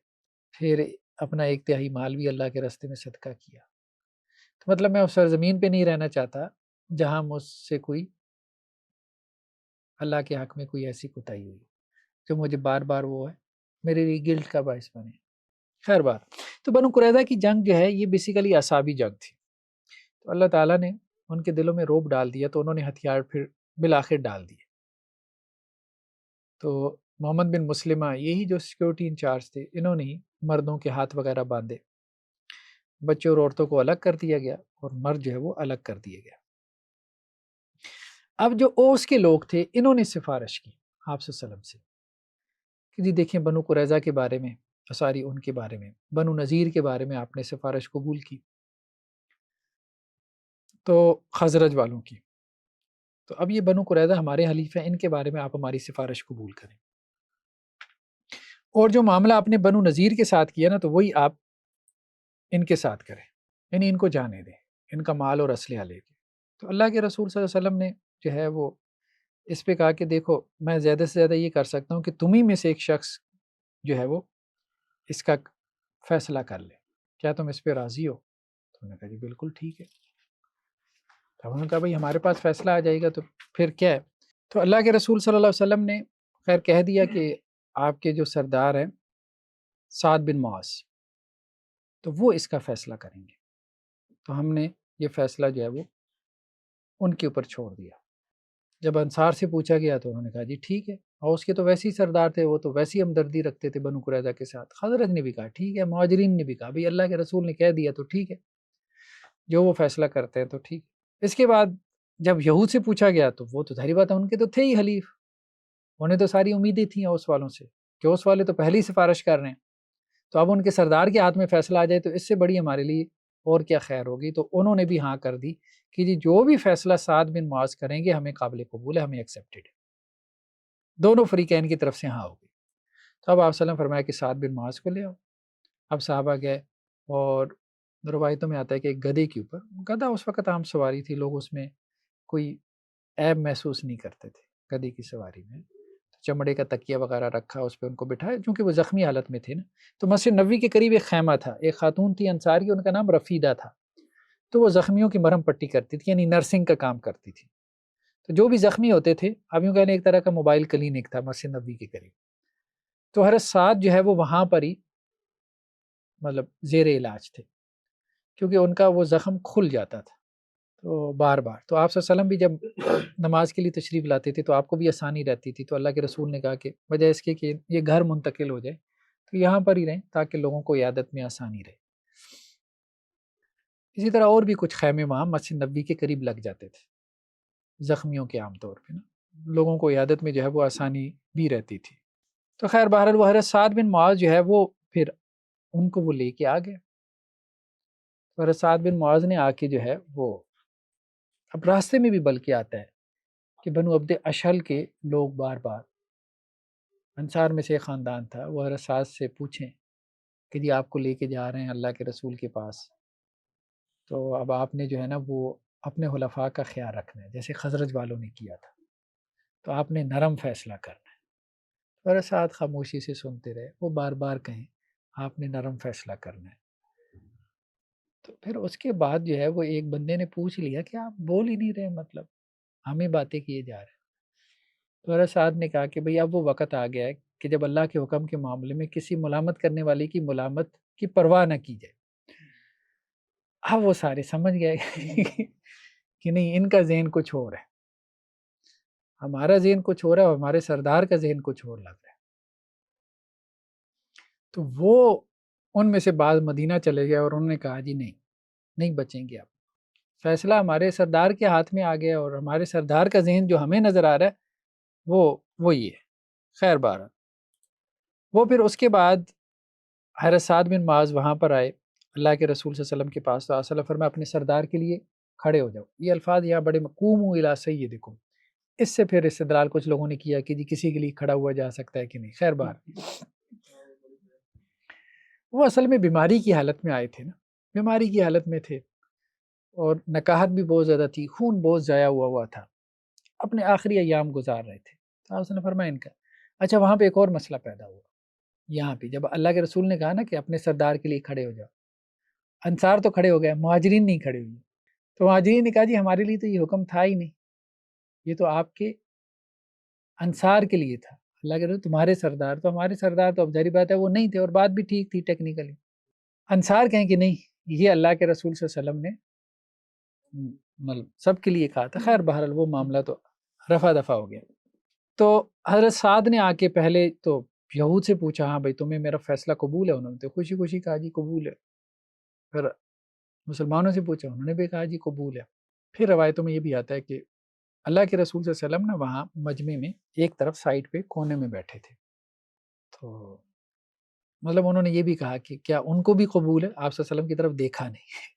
پھر اپنا 1/3 مال بھی اللہ کے راستے میں صدقہ کیا. تو مطلب میں اس سرزمین پہ نہیں رہنا چاہتا جہاں مجھ سے کوئی اللہ کے حق میں کوئی ایسی کوتاہی ہوئی جو مجھے بار بار وہ ہے میرے لیے گلٹ کا باعث بنے. خیر بات. تو بنو قریظہ کی جنگ جو ہے یہ بیسیکلی اعصابی جنگ تھی. تو اللہ تعالیٰ نے ان کے دلوں میں روب ڈال دیا تو انہوں نے ہتھیار پھر بالآخر ڈال دیے. تو محمد بن مسلمہ یہی جو سیکیورٹی انچارج تھے انہوں نے ہی مردوں کے ہاتھ وغیرہ باندھے، بچوں اور عورتوں کو الگ کر دیا گیا اور مرد جو ہے وہ الگ کر دیے گیا. اب جو اوس کے لوگ تھے انہوں نے سفارش کی آپ صلی اللہ علیہ وسلم سے کہ جی دیکھیں بنو قریظہ کے بارے میں، ساری ان کے بارے میں، بنو نذیر کے بارے میں آپ نے سفارش قبول کی، تو خزرج والوں کی. تو اب یہ بنو قریظہ ہمارے حلیف ہیں، ان کے بارے میں آپ ہماری سفارش قبول کریں. اور جو معاملہ آپ نے بنو نذیر کے ساتھ کیا نا تو وہی آپ ان کے ساتھ کریں، یعنی ان کو جانے دیں، ان کا مال اور اسلحہ لے کے. تو اللہ کے رسول صلی اللہ علیہ وسلم نے جو ہے وہ اس پہ کہا کہ دیکھو میں زیادہ سے زیادہ یہ کر سکتا ہوں کہ تمہیں میں سے ایک شخص جو ہے وہ اس کا فیصلہ کر لے، کیا تم اس پہ راضی ہو؟ تو انہوں نے کہا جی بالکل ٹھیک ہے. تو انہوں نے کہا بھائی ہمارے پاس فیصلہ آ جائے گا تو پھر کیا ہے. تو اللہ کے رسول صلی اللہ علیہ وسلم نے خیر کہہ دیا کہ آپ کے جو سردار ہیں سعد بن معاذ، تو وہ اس کا فیصلہ کریں گے. تو ہم نے یہ فیصلہ جو ہے وہ ان کے اوپر چھوڑ دیا. جب انصار سے پوچھا گیا تو انہوں نے کہا جی ٹھیک ہے، اور اس کے تو ویسے ہی سردار تھے، وہ تو ویسی ہمدردی رکھتے تھے بنو قریظہ کے ساتھ. خزرج نے بھی کہا ٹھیک ہے، مہاجرین نے بھی کہا بھائی اللہ کے رسول نے کہہ دیا تو ٹھیک ہے، جو وہ فیصلہ کرتے ہیں تو ٹھیک. اس کے بعد جب یہود سے پوچھا گیا تو وہ تو ظاہری بات ہے ان کے تو تھے ہی حلیف، انہیں تو ساری امیدیں تھیں اوس والوں سے کہ اوس والے تو پہلی سفارش کر رہے ہیں، تو اب ان کے سردار کے ہاتھ میں فیصلہ آ جائے تو اس سے بڑی ہمارے لیے اور کیا خیر ہوگی. تو انہوں نے بھی ہاں کر دی کہ جی جو بھی فیصلہ سعد بن معاذ کریں گے ہمیں قابل قبول ہے، ہمیں ایکسیپٹیڈ ہے. دونوں فریقین کی طرف سے ہاں ہوگی. تو اب آپ صلی اللہ علیہ وسلم فرمایا کہ سعد بن معاذ کو لے آؤ. اب صحابہ گئے اور روایتوں میں آتا ہے کہ ایک گدھے کے اوپر، گدھا اس وقت عام سواری تھی، لوگ اس میں کوئی عیب محسوس نہیں کرتے تھے گدھے کی سواری میں. چمڑے کا تکیہ وغیرہ رکھا، اس پہ ان کو بٹھایا چونکہ وہ زخمی حالت میں تھے نا. تو مسجد نبوی کے قریب ایک خیمہ تھا، ایک خاتون تھی انصاری، ان کا نام رفیدہ تھا. تو وہ زخمیوں کی مرہم پٹی کرتی تھی، یعنی نرسنگ کا کام کرتی تھی. تو جو بھی زخمی ہوتے تھے، اب یوں کہنے ایک طرح کا موبائل کلینک تھا مسجد نبوی کے قریب. تو حضرت سعد جو ہے وہ وہاں پر ہی مطلب زیر علاج تھے کیونکہ ان کا وہ زخم کھل جاتا تھا تو بار بار. تو آپ صلی اللہ علیہ وسلم بھی جب نماز کے لیے تشریف لاتے تھے تو آپ کو بھی آسانی رہتی تھی. تو اللہ کے رسول نے کہا کہ وجہ اس کے کہ یہ گھر منتقل ہو جائے تو یہاں پر ہی رہیں تاکہ لوگوں کو عیادت میں آسانی رہے. اسی طرح اور بھی کچھ خیمے وہاں مسجد نبوی کے قریب لگ جاتے تھے زخمیوں کے، عام طور پہ نا لوگوں کو عیادت میں جو ہے وہ آسانی بھی رہتی تھی. تو خیر بہرحال وہ حضرت سعد بن معاذ جو ہے وہ پھر ان کو وہ لے کے آ گئے. حضرت سعد بن معاذ نے آ کے جو ہے وہ اب راستے میں بھی بلکہ آتا ہے کہ بنو عبد اشہل کے لوگ بار بار، انصار میں سے ایک خاندان تھا، وہ حضرت سعد سے پوچھیں کہ جی آپ کو لے کے جا رہے ہیں اللہ کے رسول کے پاس، تو اب آپ نے جو ہے نا وہ اپنے خلفاء کا خیال رکھنا ہے، جیسے خزرج والوں نے کیا تھا، تو آپ نے نرم فیصلہ کرنا ہے۔ اور ساتھ خاموشی سے سنتے رہے، وہ بار بار کہیں آپ نے نرم فیصلہ کرنا ہے۔ تو پھر اس کے بعد جو ہے وہ ایک بندے نے پوچھ لیا کہ آپ بول ہی نہیں رہے، مطلب ہم ہی باتیں کیے جا رہے ہیں۔ تو سعد نے کہا کہ بھئی اب وہ وقت آ گیا ہے کہ جب اللہ کے حکم کے معاملے میں کسی ملامت کرنے والے کی ملامت کی پرواہ نہ کی جائے۔ اب وہ سارے سمجھ گئے کہ نہیں، ان کا ذہن کچھ اور ہے، ہمارا ذہن کچھ اور ہے اور ہمارے سردار کا ذہن کچھ اور لگ رہا ہے۔ تو وہ ان میں سے بعض مدینہ چلے گئے اور انہوں نے کہا جی نہیں بچیں گے، اب فیصلہ ہمارے سردار کے ہاتھ میں آ گیا اور ہمارے سردار کا ذہن جو ہمیں نظر آ رہا ہے وہ یہ ہے۔ خیر بہرحال وہ پھر اس کے بعد حضرت سعد بن معاذ وہاں پر آئے اللہ کے رسول صلی اللہ علیہ وسلم کے پاس، تو صلی اللہ فرمایا اپنے سردار کے لیے کھڑے ہو جاؤ۔ یہ الفاظ یہاں بڑے قوموا الی سیدکم، اس سے پھر استدلال کچھ لوگوں نے کیا کہ جی کسی کے لیے کھڑا ہوا جا سکتا ہے کہ نہیں۔ خیر بہرحال وہ اصل میں بیماری کی حالت میں آئے تھے نا، بیماری کی حالت میں تھے اور نکاحت بھی بہت زیادہ تھی، خون بہت ضائع ہوا تھا، اپنے آخری ایام گزار رہے تھے۔ تو آپ نے فرمایا ان کا اچھا، وہاں پہ ایک اور مسئلہ پیدا ہوا۔ یہاں پہ جب اللہ کے رسول نے کہا نا کہ اپنے سردار کے لیے کھڑے ہو جاؤ، انصار تو کھڑے ہو گئے، مہاجرین نہیں کھڑے ہوئے۔ تو مہاجرین نے کہا جی ہمارے لیے تو یہ حکم تھا ہی نہیں، یہ تو آپ کے انصار کے لیے تھا، اللہ کے رسول تمہارے سردار، تو ہمارے سردار تو اب ظاہری بات ہے وہ نہیں تھے، اور بات بھی ٹھیک تھی ٹیکنیکلی۔ انصار کہیں کہ نہیں، یہ اللہ کے رسول صلی اللہ علیہ وسلم نے سب کے لیے کہا تھا۔ خیر بہرحال وہ معاملہ تو رفع دفع ہو گیا۔ تو حضرت سعد نے آ کے پہلے تو یہود سے پوچھا ہاں بھائی تمہیں میرا فیصلہ قبول ہے؟ انہوں نے تو خوشی خوشی کہا جی قبول ہے۔ پھر مسلمانوں سے پوچھا، انہوں نے بھی کہا جی قبول ہے۔ پھر روایتوں میں یہ بھی آتا ہے کہ اللہ کے رسول صلی اللہ علیہ وسلم نا وہاں مجمع میں ایک طرف سائڈ پہ کونے میں بیٹھے تھے، تو مطلب انہوں نے یہ بھی کہا کہ کیا ان کو بھی قبول ہے؟ آپ صلی اللہ علیہ وسلم کی طرف دیکھا نہیں،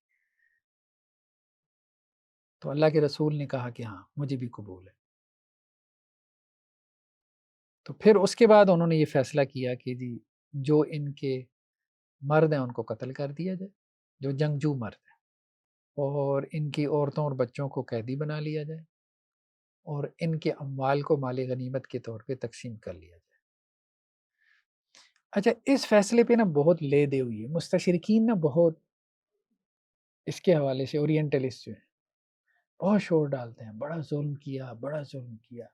تو اللہ کے رسول نے کہا کہ ہاں مجھے بھی قبول ہے۔ تو پھر اس کے بعد انہوں نے یہ فیصلہ کیا کہ جی جو ان کے مرد ہیں ان کو قتل کر دیا جائے، جو جنگجو مرد ہیں، اور ان کی عورتوں اور بچوں کو قیدی بنا لیا جائے، اور ان کے اموال کو مال غنیمت کے طور پہ تقسیم کر لیا جائے۔ اچھا، اس فیصلے پہ نا بہت لے دے ہوئی ہے، مستشرقین نا بہت اس کے حوالے سے، اورینٹلسٹ جو ہیں بہت شور ڈالتے ہیں، بڑا ظلم کیا، بڑا ظلم کیا۔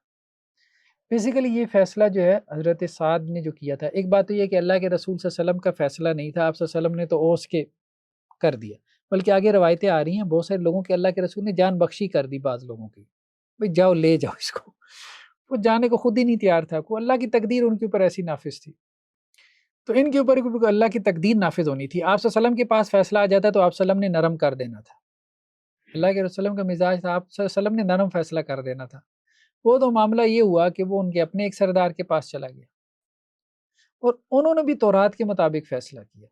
بیسیکلی یہ فیصلہ جو ہے حضرت سعد نے جو کیا تھا، ایک بات تو یہ کہ اللہ کے رسول صلی اللہ علیہ وسلم کا فیصلہ نہیں تھا، آپ صلی اللہ علیہ وسلم نے تو اوس کے کر دیا، بلکہ آگے روایتیں آ رہی ہیں بہت سارے لوگوں کے اللہ کے رسول نے جان بخشی کر دی بعض لوگوں کی، بھئی جاؤ لے جاؤ اس کو، وہ جانے کو خود ہی نہیں تیار تھا، کو اللہ کی تقدیر ان کے اوپر ایسی نافذ تھی، تو ان کے اوپر اللہ کی تقدیر نافذ ہونی تھی۔ آپ صلی اللہ علیہ وسلم کے پاس فیصلہ آ جاتا تو آپ صلی اللہ علیہ وسلم نے نرم کر دینا تھا، اللہ کے رسول کا مزاج تھا، آپ صلی اللہ علیہ وسلم نے نرم فیصلہ کر دینا تھا۔ وہ تو معاملہ یہ ہوا کہ وہ ان کے اپنے ایک سردار کے پاس چلا گیا اور انہوں نے بھی تورات کے مطابق فیصلہ کیا،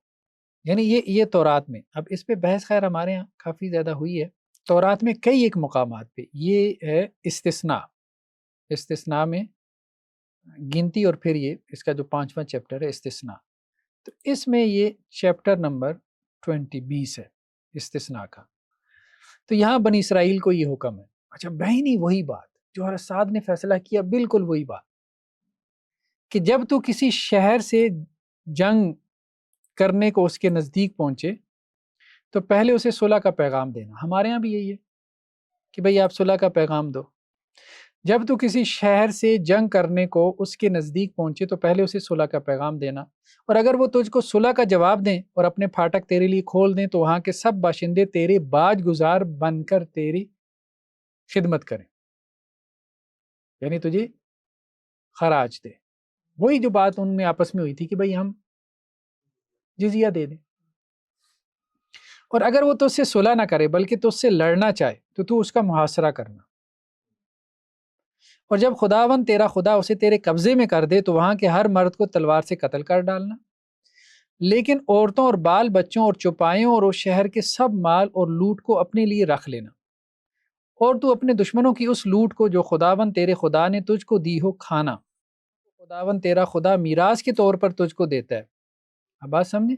یعنی یہ تورات میں، اب اس پہ بحث خیر ہمارے ہاں کافی زیادہ ہوئی ہے، تورات میں کئی ایک مقامات پہ یہ ہے استثناء میں گنتی، اور پھر یہ اس کا جو 5واں چیپٹر ہے استثناء، تو اس میں یہ چیپٹر نمبر 20 ہے استثناء کا، تو یہاں بنی اسرائیل کو یہ حکم ہے۔ اچھا بہنی وہی بات جو حضرت سعد نے فیصلہ کیا، بالکل وہی بات کہ جب تو کسی شہر سے جنگ کرنے کو اس کے نزدیک پہنچے تو پہلے اسے صلح کا پیغام دینا۔ ہمارے ہاں بھی یہی ہے کہ بھئی آپ صلح کا پیغام دو، جب تو کسی شہر سے جنگ کرنے کو اس کے نزدیک پہنچے تو پہلے اسے صلح کا پیغام دینا، اور اگر وہ تجھ کو صلح کا جواب دیں اور اپنے پھاٹک تیرے لیے کھول دیں تو وہاں کے سب باشندے تیرے باج گزار بن کر تیری خدمت کریں، یعنی تجھے خراج دے۔ وہی جو بات ان میں آپس میں ہوئی تھی کہ بھئی ہم جزیہ دے دیں، اور اگر وہ تجھ سے صلح نہ کرے بلکہ تجھ سے لڑنا چاہے تو تو اس کا محاصرہ کرنا، اور جب خداوند تیرا خدا اسے تیرے قبضے میں کر دے تو وہاں کے ہر مرد کو تلوار سے قتل کر ڈالنا، لیکن عورتوں اور بال بچوں اور چوپایوں اور اس شہر کے سب مال اور لوٹ کو اپنے لیے رکھ لینا، اور تو اپنے دشمنوں کی اس لوٹ کو جو خداوند تیرے خدا نے تجھ کو دی ہو کھانا، خداوند تیرا خدا میراث کے طور پر تجھ کو دیتا ہے۔ اب بات سمجھیں،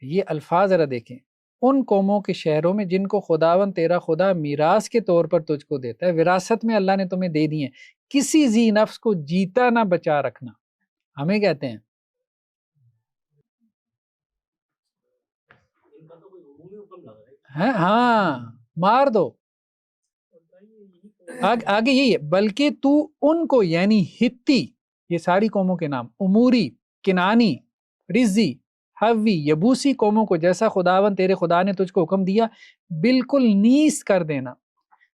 یہ الفاظ ذرا دیکھیں، ان قوموں کے شہروں میں جن کو خداوند تیرا خدا میراث کے طور پر تجھ کو دیتا ہے، وراثت میں اللہ نے تمہیں دے دی ہیں، کسی ذی نفس کو جیتا نہ بچا رکھنا. ہمیں کہتے ہیں ہاں مار دو. آگے یہی ہے، بلکہ تو ان کو یعنی ہتی، یہ ساری قوموں کے نام، اموری، کنانی، رزی، حوی، یبوسی قوموں کو جیسا خداوند تیرے خدا نے تجھ کو حکم دیا بالکل نیست کر دینا،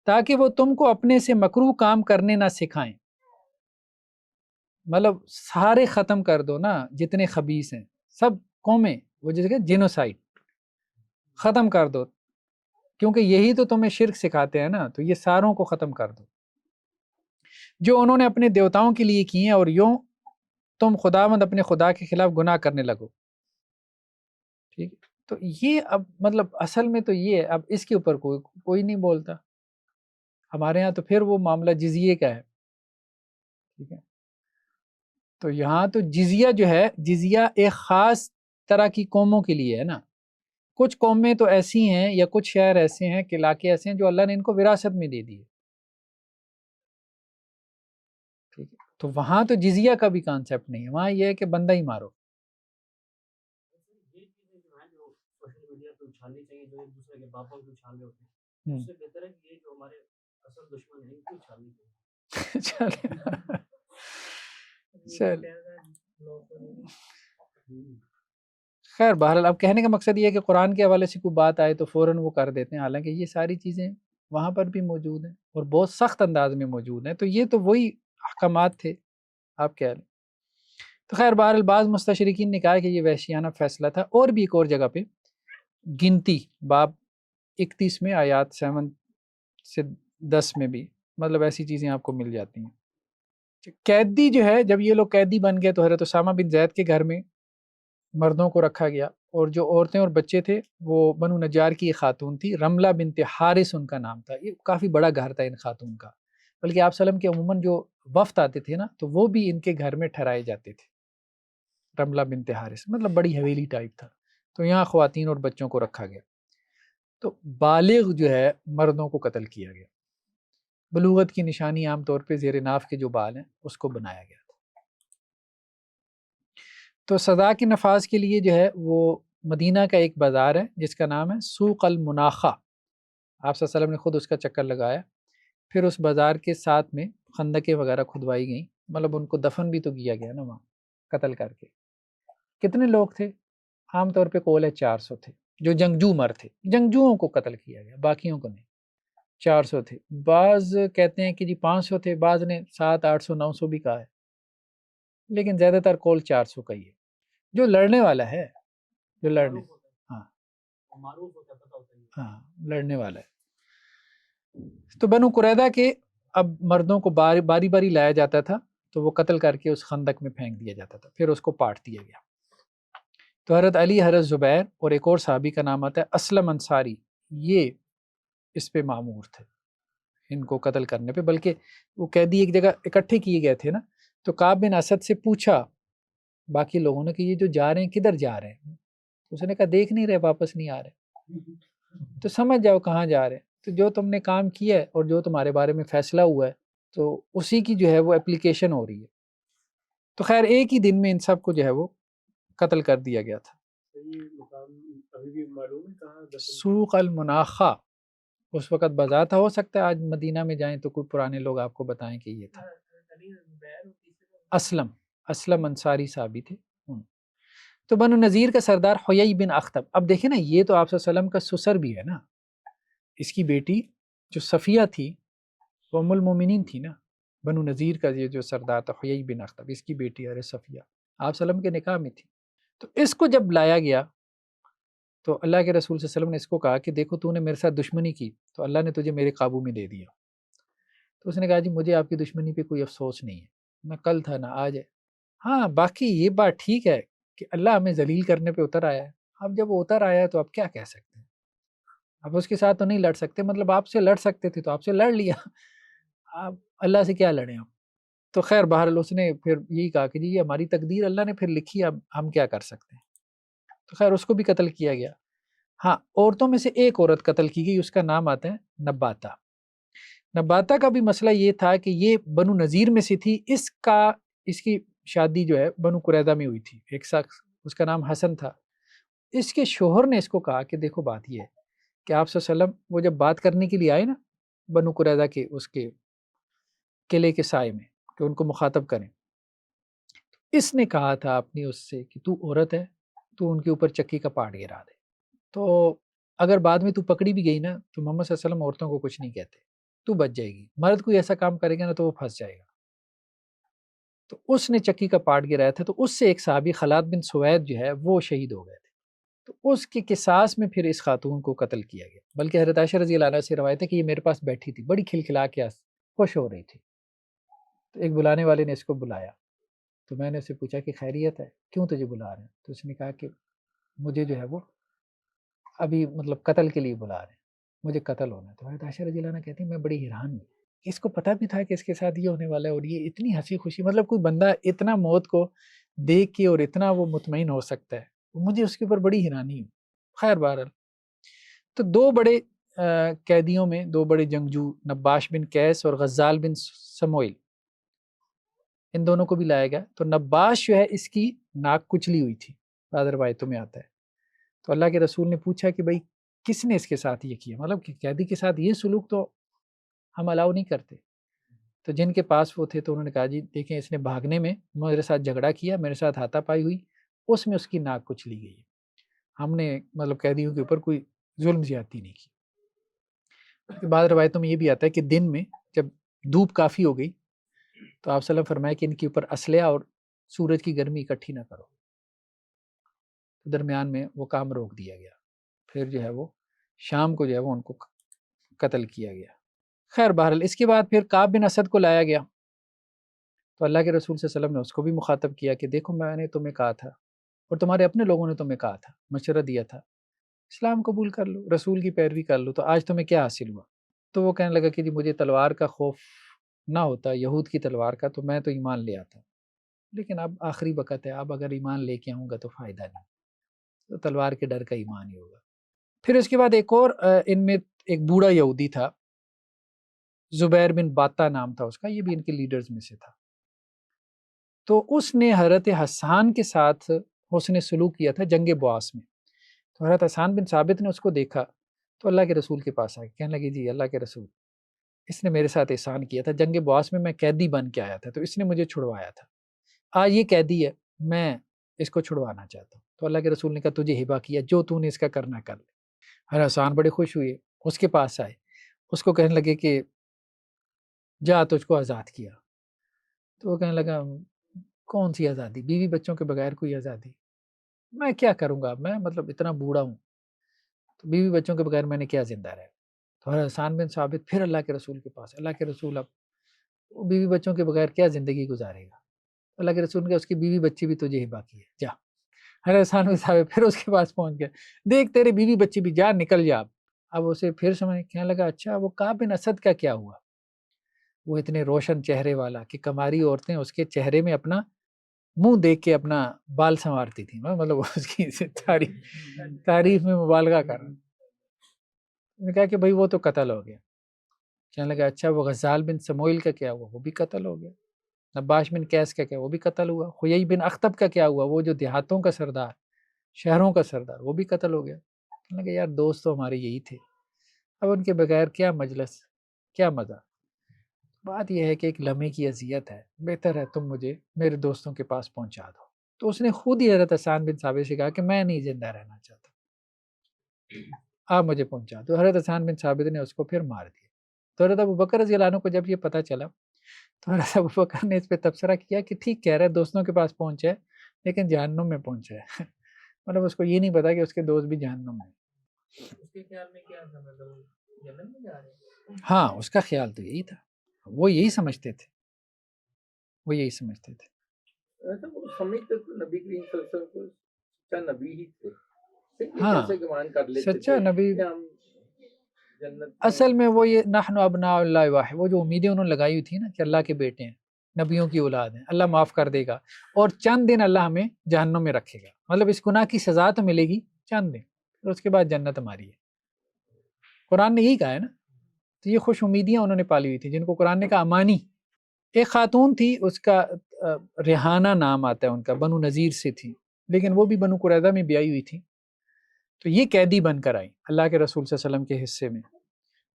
تاکہ وہ تم کو اپنے سے مکروہ کام کرنے نہ سکھائیں. مطلب سارے ختم کر دو نا جتنے خبیث ہیں، سب قومیں، وہ جیسے کہ جینوسائیڈ ختم کر دو، کیونکہ یہی تو تمہیں شرک سکھاتے ہیں نا، تو یہ ساروں کو ختم کر دو جو انہوں نے اپنے دیوتاؤں کے لیے کیے ہیں، اور یوں تم خداوند اپنے خدا کے خلاف گناہ کرنے لگو. ٹھیک، تو یہ اب مطلب اصل میں تو یہ ہے، اب اس کے اوپر کوئی نہیں بولتا. ہمارے ہاں تو پھر وہ معاملہ جزیے کا ہے. ٹھیک ہے، تو یہاں تو جزیہ جو ہے، جزیہ ایک خاص طرح کی قوموں کے لیے ہے نا. کچھ قومیں تو ایسی ہیں یا کچھ شہر ایسے ہیں کہ علاقے ایسے ہیں جو اللہ نے ان کو وراثت میں دے دیے. ٹھیک ہے، تو وہاں تو جزیہ کا بھی کانسیپٹ نہیں ہے، وہاں یہ ہے کہ بندہ ہی مارو. خیر بہرحال اب کہنے کا مقصد یہ ہے کہ قرآن کے حوالے سے کوئی بات آئے تو فوراً وہ کر دیتے ہیں، حالانکہ یہ ساری چیزیں وہاں پر بھی موجود ہیں اور بہت سخت انداز میں موجود ہیں. تو یہ تو وہی احکامات تھے، آپ کہہ لیں. تو خیر بہرحال بعض مستشرقین نے کہا کہ یہ وحشیانہ فیصلہ تھا. اور بھی ایک اور جگہ پہ گنتی باب 31 میں آیات 7 سے 10 میں بھی مطلب ایسی چیزیں آپ کو مل جاتی ہیں. قیدی جو ہے، جب یہ لوگ قیدی بن گئے تو حضرت اسامہ بن زید کے گھر میں مردوں کو رکھا گیا، اور جو عورتیں اور بچے تھے وہ بنو نجار کی ایک خاتون تھی، رملہ بنت حارث ان کا نام تھا. یہ کافی بڑا گھر تھا ان خاتون کا، بلکہ آپ صلی اللہ علیہ وسلم کے عموماً جو وفد آتے تھے نا تو وہ بھی ان کے گھر میں ٹھہرائے جاتے تھے. رملہ بنت حارث مطلب بڑی حویلی ٹائپ تھا. تو یہاں خواتین اور بچوں کو رکھا گیا. تو بالغ جو ہے مردوں کو قتل کیا گیا. بلوغت کی نشانی عام طور پہ زیر ناف کے جو بال ہیں اس کو بنایا گیا تھا. تو سزا کے نفاذ کے لیے جو ہے وہ مدینہ کا ایک بازار ہے جس کا نام ہے سوق المناخہ. آپ صلی اللہ علیہ وسلم نے خود اس کا چکر لگایا. پھر اس بازار کے ساتھ میں خندقیں وغیرہ کھدوائی گئیں، مطلب ان کو دفن بھی تو کیا گیا نا وہاں قتل کر کے. کتنے لوگ تھے؟ عام طور پہ قول ہے 400 تھے جو جنگجو مرد تھے. جنگجوؤں کو قتل کیا گیا، باقیوں کو نہیں. 400 تھے. بعض کہتے ہیں کہ جی 500 تھے، بعض نے 700 800 900 بھی کہا ہے، لیکن زیادہ تر قول 400 کا ہی ہے. جو لڑنے والا ہے، جو لڑنے ہاں لڑنے والا ہے. تو بنو قریظہ کے اب مردوں کو باری باری لایا جاتا تھا تو وہ قتل کر کے اس خندق میں پھینک دیا جاتا تھا، پھر اس کو پاٹ دیا گیا. تو حضرت علی، حضرت زبیر اور ایک اور صحابی کا نام آتا ہے اسلم انصاری، یہ اس پہ معمور تھے ان کو قتل کرنے پہ. بلکہ وہ قیدی ایک جگہ اکٹھے کیے گئے تھے نا، تو کعب بن اسد سے پوچھا باقی لوگوں نے کہ یہ جو جا رہے ہیں کدھر جا رہے ہیں؟ اس نے کہا دیکھ نہیں رہے، واپس نہیں آ رہے، تو سمجھ جاؤ کہاں جا رہے ہیں. تو جو تم نے کام کیا ہے اور جو تمہارے بارے میں فیصلہ ہوا ہے تو اسی کی جو ہے وہ اپلیکیشن ہو رہی ہے. تو خیر ایک ہی دن میں ان سب کو جو ہے وہ قتل کر دیا گیا تھا. سوق المناخہ اس وقت بازار تھا، ہو سکتا ہے آج مدینہ میں جائیں تو کوئی پرانے لوگ آپ کو بتائیں کہ یہ تھا. اسلم انصاری صحابی تھے. تو بنو نذیر کا سردار حیی بن اخطب. اب دیکھیں نا، یہ تو آپ صلی اللہ علیہ وسلم کا سسر بھی ہے نا، اس کی بیٹی جو صفیہ تھی وہ ام المومنین تھی نا. بنو نذیر کا یہ جو سردار تھا حیی بن اخطب، اس کی بیٹی ارے صفیہ آپ صلی اللہ علیہ وسلم کے نکاح میں تھی. تو اس کو جب لایا گیا تو اللہ کے رسول صلی اللہ علیہ وسلم نے اس کو کہا کہ دیکھو تو نے میرے ساتھ دشمنی کی تو اللہ نے تجھے میرے قابو میں دے دیا. تو اس نے کہا جی مجھے آپ کی دشمنی پہ کوئی افسوس نہیں ہے، نہ کل تھا نہ آج ہے. ہاں باقی یہ بات ٹھیک ہے کہ اللہ ہمیں ذلیل کرنے پہ اتر آیا ہے. اب جب وہ اتر آیا ہے تو آپ کیا کہہ سکتے ہیں؟ اب اس کے ساتھ تو نہیں لڑ سکتے، مطلب آپ سے لڑ سکتے تھے تو آپ سے لڑ لیا، آپ اللہ سے کیا لڑیں آپ. تو خیر بہرحال اس نے پھر یہی کہا کہ جی یہ ہماری تقدیر اللہ نے پھر لکھی، اب ہم کیا کر سکتے ہیں. تو خیر اس کو بھی قتل کیا گیا. ہاں عورتوں میں سے ایک عورت قتل کی گئی، اس کا نام آتا ہے نباتہ۔ نباتہ کا بھی مسئلہ یہ تھا کہ یہ بنو نذیر میں سے تھی، اس کی شادی جو ہے بنو قریظہ میں ہوئی تھی، ایک شخص اس کا نام حسن تھا۔ اس کے شوہر نے اس کو کہا کہ دیکھو بات یہ ہے کہ آپ صلی اللہ علیہ وسلم وہ جب بات کرنے کے لیے آئے نا بنو قریظہ کے اس کے قلعے کے سائے میں کہ ان کو مخاطب کریں، اس نے کہا تھا اپنی اس سے کہ تو عورت ہے، تو ان کے اوپر چکی کا پاٹ گرا دے، تو اگر بعد میں تو پکڑی بھی گئی نا تو محمد صلی اللہ علیہ وسلم عورتوں کو کچھ نہیں کہتے، تو بچ جائے گی، مرد کوئی ایسا کام کرے گا نا تو وہ پھنس جائے گا۔ تو اس نے چکی کا پاٹ گرایا تھا، تو اس سے ایک صحابی خلاد بن سوید جو ہے وہ شہید ہو گئے تھے، تو اس کے قصاص میں پھر اس خاتون کو قتل کیا گیا۔ بلکہ حضرت عائشہ رضی اللہ عنہا سے روایت ہے کہ یہ میرے پاس بیٹھی تھی، بڑی کھلکھلا کے خوش ہو رہی تھی، تو ایک بلانے والے نے اس کو بلایا، تو میں نے اسے پوچھا کہ خیریت ہے، کیوں تجھے بلا رہے ہیں؟ تو اس نے کہا کہ مجھے جو ہے وہ ابھی مطلب قتل کے لیے بلا رہے ہیں، مجھے قتل ہونا ہے۔ تو حضرت عائشہ رضی اللہ عنہا کہتی ہیں میں بڑی حیران ہوں، اس کو پتہ بھی تھا کہ اس کے ساتھ یہ ہونے والا ہے، اور یہ اتنی ہنسی خوشی، مطلب کوئی بندہ اتنا موت کو دیکھ کے اور اتنا وہ مطمئن ہو سکتا ہے، مجھے اس کے اوپر بڑی حیرانی ہوئی۔ خیر بہرحال تو دو بڑے قیدیوں میں دو بڑے جنگجو نباش بن قیس اور غزال بن سموئل، ان دونوں کو بھی لایا گیا۔ تو نباش جو ہے اس کی ناک کچلی ہوئی تھی، بعض روایتوں میں آتا ہے، تو اللہ کے رسول نے پوچھا کہ بھائی کس نے اس کے ساتھ یہ کیا، مطلب کہ قیدی کے ساتھ یہ سلوک تو ہم الاؤ نہیں کرتے۔ تو جن کے پاس وہ تھے تو انہوں نے کہا جی دیکھیں اس نے بھاگنے میں میرے ساتھ جھگڑا کیا، میرے ساتھ ہاتھا پائی ہوئی، اس میں اس کی ناک کچلی گئی ہے، ہم نے مطلب قیدیوں کے اوپر کوئی ظلم زیادتی نہیں کی۔ بعض روایتوں میں یہ بھی آتا ہے کہ دن میں جب دھوپ کافی ہو گئی تو آپ صلی اللہ علیہ وسلم فرمایا کہ ان کے اوپر اسلحہ اور سورج کی گرمی اکٹھی نہ کرو، تو درمیان میں وہ کام روک دیا گیا، پھر جو ہے وہ شام کو جو ہے وہ ان کو قتل کیا گیا۔ خیر بہرحال اس کے بعد پھر کعب بن اسد کو لایا گیا، تو اللہ کے رسول صلی اللہ علیہ وسلم نے اس کو بھی مخاطب کیا کہ دیکھو میں نے تمہیں کہا تھا اور تمہارے اپنے لوگوں نے تمہیں کہا تھا، مشورہ دیا تھا، اسلام قبول کر لو، رسول کی پیروی کر لو، تو آج تمہیں کیا حاصل ہوا؟ تو وہ کہنے لگا کہ جی مجھے تلوار کا خوف نہ ہوتا، یہود کی تلوار کا، تو میں تو ایمان لے آتا، لیکن اب آخری وقت ہے، اب اگر ایمان لے کے آؤں گا تو فائدہ نہیں، تو تلوار کے ڈر کا ایمان ہی ہوگا۔ پھر اس کے بعد ایک اور ان میں ایک بوڑھا یہودی تھا، زبیر بن باتا نام تھا اس کا، یہ بھی ان کے لیڈرز میں سے تھا، تو اس نے حضرت حسان کے ساتھ حسن سلوک کیا تھا جنگ بواس میں۔ تو حضرت حسان بن ثابت نے اس کو دیکھا تو اللہ کے رسول کے پاس آئے، کہنے لگے جی اللہ کے رسول، اس نے میرے ساتھ احسان کیا تھا، جنگ بواس میں قیدی بن کے آیا تھا، تو اس نے مجھے چھڑوایا تھا، آج یہ قیدی ہے، میں اس کو چھڑوانا چاہتا ہوں۔ تو اللہ کے رسول نے کہا تجھے ہبہ کیا، جو تو نے اس کا کرنا کر لے۔ حضرت حسان بڑے خوش ہوئے، اس کے پاس آئے، اس کو کہنے لگے کہ جا تجھ کو آزاد کیا۔ تو وہ کہنے لگا کون سی آزادی، بیوی بچوں کے بغیر کوئی آزادی، میں کیا کروں گا، میں مطلب اتنا بوڑھا ہوں، تو بیوی بچوں کے بغیر میں نے کیا زندہ رہا۔ تو حضرت حسان بن ثابت پھر اللہ کے رسول کے پاس، اللہ کے رسول اب وہ بیوی بچوں کے بغیر کیا زندگی گزارے گا؟ اللہ کے رسول نے کہا اس کی بیوی بچی بھی تجھے ہبہ کی ہے، جا۔ حضرت حسان بن ثابت پھر اس کے پاس پہنچ گیا، دیکھ تیرے بیوی بچی بھی، جا نکل جا۔ اب اسے پھر سمجھ کہنے لگا اچھا وہ کعب بن اسد کا کیا ہوا، وہ اتنے روشن چہرے والا کہ کماری عورتیں اس کے چہرے میں اپنا منہ دیکھ کے اپنا بال سنوارتی تھیں، مطلب اس کی تعریف میں مبالغہ کر رہا۔ نے کہا کہ بھائی وہ تو قتل ہو گیا۔ کہنے لگا اچھا وہ غزال بن سموئل کا کیا ہوا، وہ بھی قتل ہو گیا۔ نباش بن قیس کا کیا، وہ بھی قتل ہوا۔ خیئی بن اخطب کا کیا ہوا، وہ جو دیہاتوں کا سردار، شہروں کا سردار، وہ بھی قتل ہو گیا۔ کہنے لگا یار دوست تو ہمارے یہی تھے، اب ان کے بغیر کیا مجلس، کیا مزہ۔ بات یہ ہے کہ ایک لمحے کی اذیت ہے، بہتر ہے تم مجھے میرے دوستوں کے پاس پہنچا دو۔ تو اس نے خود ہی حضرت حسان بن ثابت سے کہا کہ میں نہیں زندہ رہنا چاہتا، آپ مجھے پہنچا دو۔ حضرت حسان بن ثابت نے اس کو پھر مار دیا۔ تو حضرت ابوبکر رضی اللہ عنہ کو جب یہ پتہ چلا تو حضرت ابوبکر نے اس پہ تبصرہ کیا کہ ٹھیک کہہ رہا ہے، دوستوں کے پاس پہنچا ہے لیکن جہنم میں پہنچا ہے مطلب اس کو یہ نہیں پتا کہ اس کے دوست بھی جہنم میں۔ اس کے خیال میں کیا تھا، مطلب جنت میں جا رہے ہیں؟ ہاں اس کا خیال تو یہی تھا، وہ یہی سمجھتے تھے، وہ یہی سمجھتے تھے۔ ایسا وہ سمجھتے تو نبی کریم صلی اللہ علیہ وسلم کو سچا نبی ہی تھے، ہاں کیسے گمان کر لیتے سچا تھے نبی، کہ ہم جنت اصل میں وہ یہ نحن ابناء اللہ واحد، وہ جو امیدیں انہوں نے لگائی ہوئی تھی نا کہ اللہ کے بیٹے ہیں، نبیوں کی اولاد ہیں، اللہ معاف کر دے گا اور چند دن اللہ ہمیں جہنم میں رکھے گا، مطلب اس گناہ کی سزا تو ملے گی چند دن، اور اس کے بعد جنت ہماری ہے. قرآن نے یہی کہا ہے نا. تو یہ خوش امیدیاں انہوں نے پالی ہوئی تھی جن کو قرآن نے کہا امانی. ایک خاتون تھی, اس کا ریحانہ نام آتا ہے ان کا, بنو نذیر سے تھی, لیکن وہ بھی بنو قریظہ میں بیائی ہوئی تھی. تو یہ قیدی بن کر آئی اللہ کے رسول صلی اللہ علیہ وسلم کے حصے میں.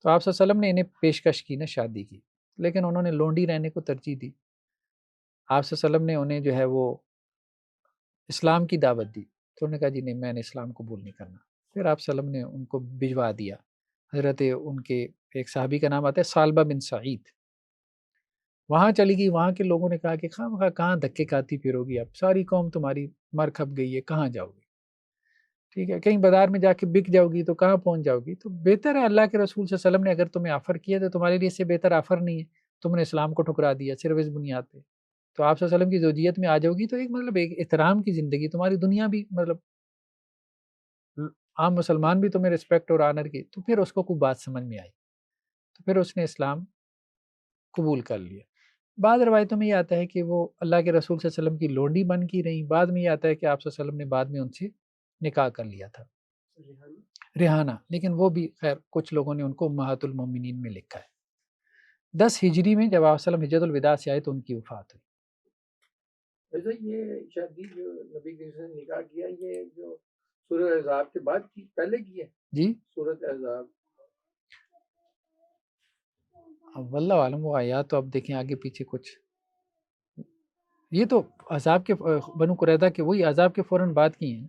تو آپ صلی اللہ علیہ وسلم نے انہیں پیشکش کی نا شادی کی, لیکن انہوں نے لونڈی رہنے کو ترجیح دی. آپ صلی اللہ علیہ وسلم نے انہیں جو ہے وہ اسلام کی دعوت دی. تو انہوں نے کہا جی نہیں, میں نے اسلام قبول نہیں کرنا. پھر آپ صلی اللہ علیہ وسلم نے ان کو بھجوا دیا. حضرت ان کے ایک صحابی کا نام آتا ہے سالبہ بن سعید, وہاں چلی گئی. وہاں کے لوگوں نے کہا کہ خواہ کہاں دھکے کھاتی پھرو گی, اب ساری قوم تمہاری مر کھپ گئی ہے, کہاں جاؤ گی؟ ٹھیک ہے, کہیں بازار میں جا کے بک جاؤ گی تو کہاں پہنچ جاؤ گی؟ تو بہتر ہے, اللہ کے رسول صلی اللہ علیہ وسلم نے اگر تمہیں آفر کیا تو تمہارے لیے اس سے بہتر آفر نہیں ہے. تم نے اسلام کو ٹھکرا دیا صرف اس بنیاد پہ. تو آپ صلی اللہ علیہ وسلم کی زوجیت میں آ جاؤ گی تو ایک مطلب ایک احترام کی زندگی, تمہاری دنیا بھی مطلب عام مسلمان بھی تمہیں رسپیکٹ اور آنر کی. تو پھر اس کو کوئی بات سمجھ میں آئی, تو پھر اس نے اسلام قبول کر لیا. بعض روایتوں میں یہ آتا ہے کہ وہ اللہ کے رسول صلی اللہ علیہ وسلم کی لونڈی بن کی رہیں. بعد میں یہ آتا ہے کہ آپ صلی اللہ علیہ وسلم نے بعد میں ان سے نکاح کر لیا تھا, ریحانہ. لیکن وہ بھی خیر کچھ لوگوں نے ان کو امہات المومنین میں لکھا ہے. 10 ہجری میں جب آپ صلی اللہ علیہ وسلم حجۃ الوداع سے آئے تو ان کی وفات ہوئی. ویسے یہ شادی جو نبی کریم صلی اللہ علیہ وسلم نے نکاح کیا, یہ جو سورہ احزاب کے بعد کی, پہلے کی ہے جی سورۃ احزاب؟ واللہ عالم, وہ آیات تو اب دیکھیں آگے پیچھے کچھ, یہ تو عذاب کے بنو قریظہ کے وہی عذاب کے فوراً بعد کی ہیں.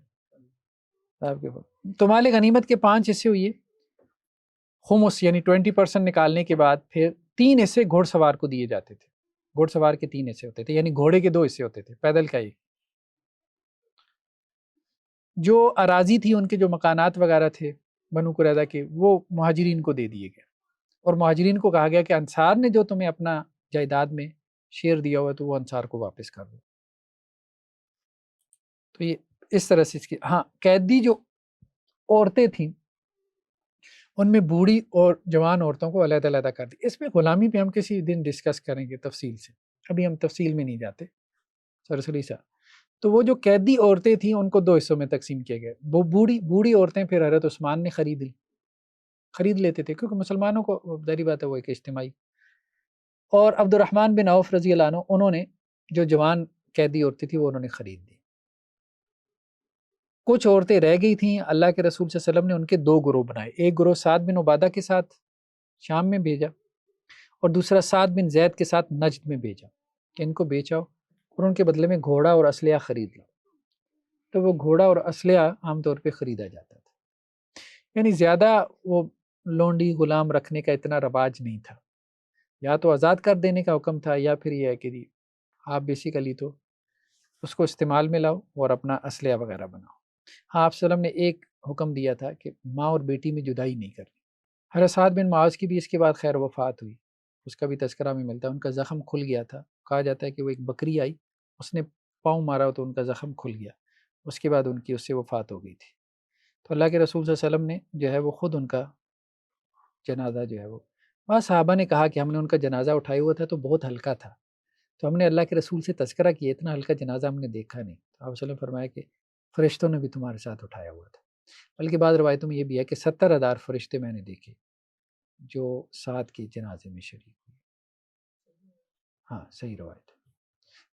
عذاب کے فوراً تو مال غنیمت کے 5 حصے ہوئے, خمس یعنی 20% نکالنے کے بعد پھر 3 حصے گھوڑ سوار کو دیے جاتے تھے. گھوڑ سوار کے 3 حصے ہوتے تھے, یعنی گھوڑے کے 2 حصے ہوتے تھے, پیدل کا 1. جو اراضی تھی, ان کے جو مکانات وغیرہ تھے بنو قریظہ کے, وہ مہاجرین کو دے دیے گئے. اور مہاجرین کو کہا گیا کہ انصار نے جو تمہیں اپنا جائیداد میں شیئر دیا ہوا ہے تو وہ انصار کو واپس کر دو. تو یہ اس طرح سے اس کی. ہاں, قیدی جو عورتیں تھیں ان میں بوڑھی اور جوان عورتوں کو علیحدہ علیحدہ کر دی. اس میں غلامی پہ ہم کسی دن ڈسکس کریں گے تفصیل سے, ابھی ہم تفصیل میں نہیں جاتے سرسری صاحب. تو وہ جو قیدی عورتیں تھیں ان کو 2 حصوں میں تقسیم کیے گئے. وہ بوڑھی عورتیں پھر حضرت عثمان نے خرید لیتے تھے, کیونکہ مسلمانوں کو ظاہری بات ہے وہ ایک اجتماعی. اور عبد الرحمن بن عوف رضی اللہ عنہ, انہوں نے جو جوان قیدی عورتیں تھیں وہ انہوں نے خرید دی. کچھ عورتیں رہ گئی تھیں, اللہ کے رسول صلی اللہ علیہ وسلم نے ان کے 2 گروہ بنائے. ایک گروہ سعد بن عبادہ کے ساتھ شام میں بھیجا, اور دوسرا سعد بن زید کے ساتھ نجد میں بھیجا کہ ان کو بیچاؤ اور ان کے بدلے میں گھوڑا اور اسلحہ خرید لو. تو وہ گھوڑا اور اسلحہ عام طور پہ خریدا جاتا تھا, یعنی زیادہ وہ لونڈی غلام رکھنے کا اتنا رواج نہیں تھا. یا تو آزاد کر دینے کا حکم تھا, یا پھر یہ ہے کہ آپ بیسیکلی تو اس کو استعمال میں لاؤ اور اپنا اسلحہ وغیرہ بناؤ. ہاں, آپ صلی اللہ علیہ وسلم نے ایک حکم دیا تھا کہ ماں اور بیٹی میں جدائی نہیں کرنی. حضرت سعد بن معاذ کی بھی اس کے بعد خیر وفات ہوئی, اس کا بھی تذکرہ میں ملتا ہے. ان کا زخم کھل گیا تھا, کہا جاتا ہے کہ وہ ایک بکری آئی, اس نے پاؤں مارا تو ان کا زخم کھل گیا, اس کے بعد ان کی اس سے وفات ہو گئی تھی. تو اللہ کے رسول صلی اللہ علیہ وسلم نے جو ہے وہ خود ان کا جنازہ جو ہے وہ, وہاں صحابہ نے کہا کہ ہم نے ان کا جنازہ اٹھایا ہوا تھا تو بہت ہلکا تھا, تو ہم نے اللہ کے رسول سے تذکرہ کیا, اتنا ہلکا جنازہ ہم نے دیکھا نہیں. تو آپ صلی اللہ علیہ وسلم فرمایا کہ فرشتوں نے بھی تمہارے ساتھ اٹھایا ہوا تھا. بلکہ بعض روایتوں میں یہ بھی ہے کہ 70,000 فرشتے میں نے دیکھے جو سعد کے جنازے میں شریک ہوئے. ہاں صحیح روایت ہے.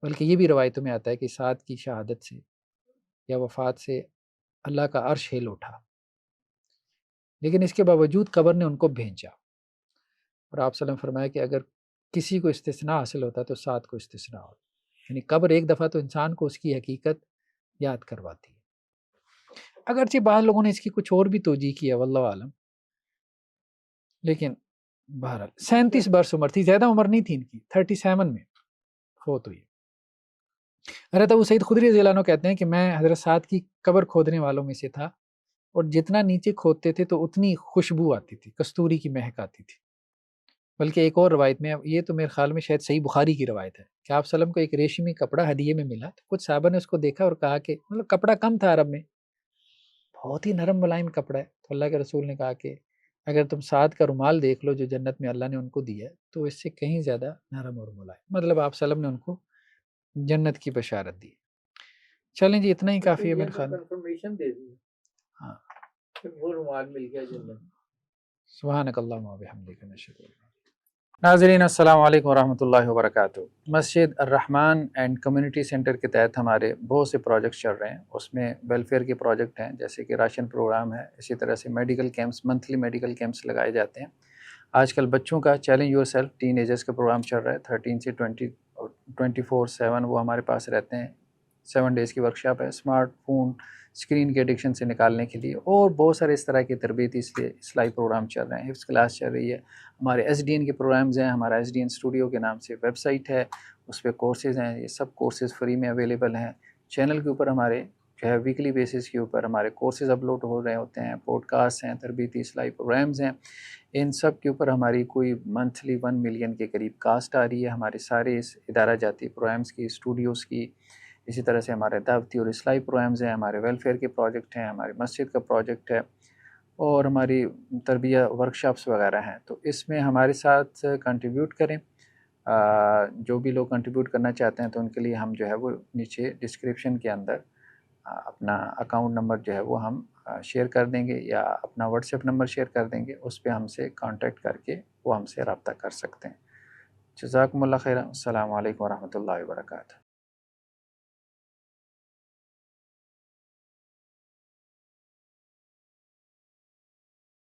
بلکہ یہ بھی روایتوں میں آتا ہے کہ سعد کی شہادت سے یا وفات سے اللہ کا عرش ہل اٹھا, لیکن اس کے باوجود قبر نے ان کو بھیجا. اور آپ صلی اللہ علیہ وسلم فرمایا کہ اگر کسی کو استثناء حاصل ہوتا تو سعد کو استثناء ہوتا. یعنی قبر ایک دفعہ تو انسان کو اس کی حقیقت یاد کرواتی ہے. اگرچہ بعض لوگوں نے اس کی کچھ اور بھی توجیہ کی ہے واللہ عالم, لیکن بہرحال 37 برس عمر تھی, زیادہ عمر نہیں تھی ان کی, 37 میں فوت ہوئی. حضرت ابو سعید خدری رضی اللہ عنہ کہتے ہیں کہ میں حضرت سعد کی قبر کھودنے والوں میں سے تھا, اور جتنا نیچے کھودتے تھے تو اتنی خوشبو آتی تھی, کستوری کی مہک آتی تھی. بلکہ ایک اور روایت میں, یہ تو میرے خیال میں شاید صحیح بخاری کی روایت ہے, کہ آپ صلی اللہ علیہ وسلم کو ایک ریشمی کپڑا ہدیے میں ملا, تو کچھ صحابہ نے اس کو دیکھا اور کہا کہ مطلب کپڑا کم تھا عرب میں, بہت ہی نرم ملائم کپڑا ہے. تو اللہ کے رسول نے کہا کہ اگر تم سعد کا رومال دیکھ لو جو جنت میں اللہ نے ان کو دیا ہے تو اس سے کہیں زیادہ نرم اور ملائم. مطلب آپ صلی اللہ علیہ وسلم نے ان کو جنت کی بشارت دی. چلیں جی, اتنا ہی کافی ہے میرے خیال میں. کنفرمیشن دے دی. ہاں, وہ رومال مل گیا جنت. سبحانک اللہم و بحمدک نشہد ان لا الہ الا انت. ناظرین السلام علیکم ورحمۃ اللہ وبرکاتہ. مسجد الرحمن اینڈ کمیونٹی سینٹر کے تحت ہمارے بہت سے پروجیکٹس چل رہے ہیں. اس میں ویلفیئر کے پروجیکٹ ہیں جیسے کہ راشن پروگرام ہے, اسی طرح سے medical camps, monthly medical camps لگائے جاتے ہیں. آج کل بچوں کا challenge your self ten agers کا پروگرام چل رہا ہے. 13 سے 24/7 وہ ہمارے پاس رہتے ہیں. 7 ڈیز کی ورکشاپ ہے اسمارٹ فون اسکرین کے ایڈکشن سے نکالنے کے لیے, اور بہت سارے اس طرح کے تربیتی اصلاحی پروگرام چل رہے ہیں. حفظ کلاس چل رہی ہے. ہمارے ایس ڈی این کے پروگرامز ہیں. ہمارا ایس ڈی این اسٹوڈیو کے نام سے ویب سائٹ ہے, اس پہ کورسز ہیں. یہ سب کورسز فری میں اویلیبل ہیں. چینل کے اوپر ہمارے جو ہے ویکلی بیسس کے اوپر ہمارے کورسز اپلوڈ ہو رہے ہوتے ہیں. پوڈ کاسٹ ہیں, تربیتی اصلاحی پروگرامز ہیں. ان سب کے اوپر ہماری کوئی منتھلی 1 ملین کے قریب کاسٹ آ رہی ہے. ہمارے سارے اس ادارہ جاتی پروگرامز کی, اسٹوڈیوز کی, اسی طرح سے ہمارے دعوتی اور اصلاحی پروگرامز ہیں. ہمارے ویلفیئر کے پروجیکٹ ہیں, ہماری مسجد کا پروجیکٹ ہے, اور ہماری تربیہ ورکشاپس وغیرہ ہیں. تو اس میں ہمارے ساتھ کنٹریبیوٹ کریں. جو بھی لوگ کنٹریبیوٹ کرنا چاہتے ہیں تو ان کے لیے ہم جو ہے وہ نیچے ڈسکرپشن کے اندر اپنا اکاؤنٹ نمبر جو ہے وہ ہم شیئر کر دیں گے, یا اپنا واٹس ایپ نمبر شیئر کر دیں گے. اس پہ ہم سے کانٹیکٹ کر کے وہ ہم سے رابطہ کر سکتے ہیں. جزاکم اللہ خیر. السلام علیکم ورحمۃ اللہ وبرکاتہ.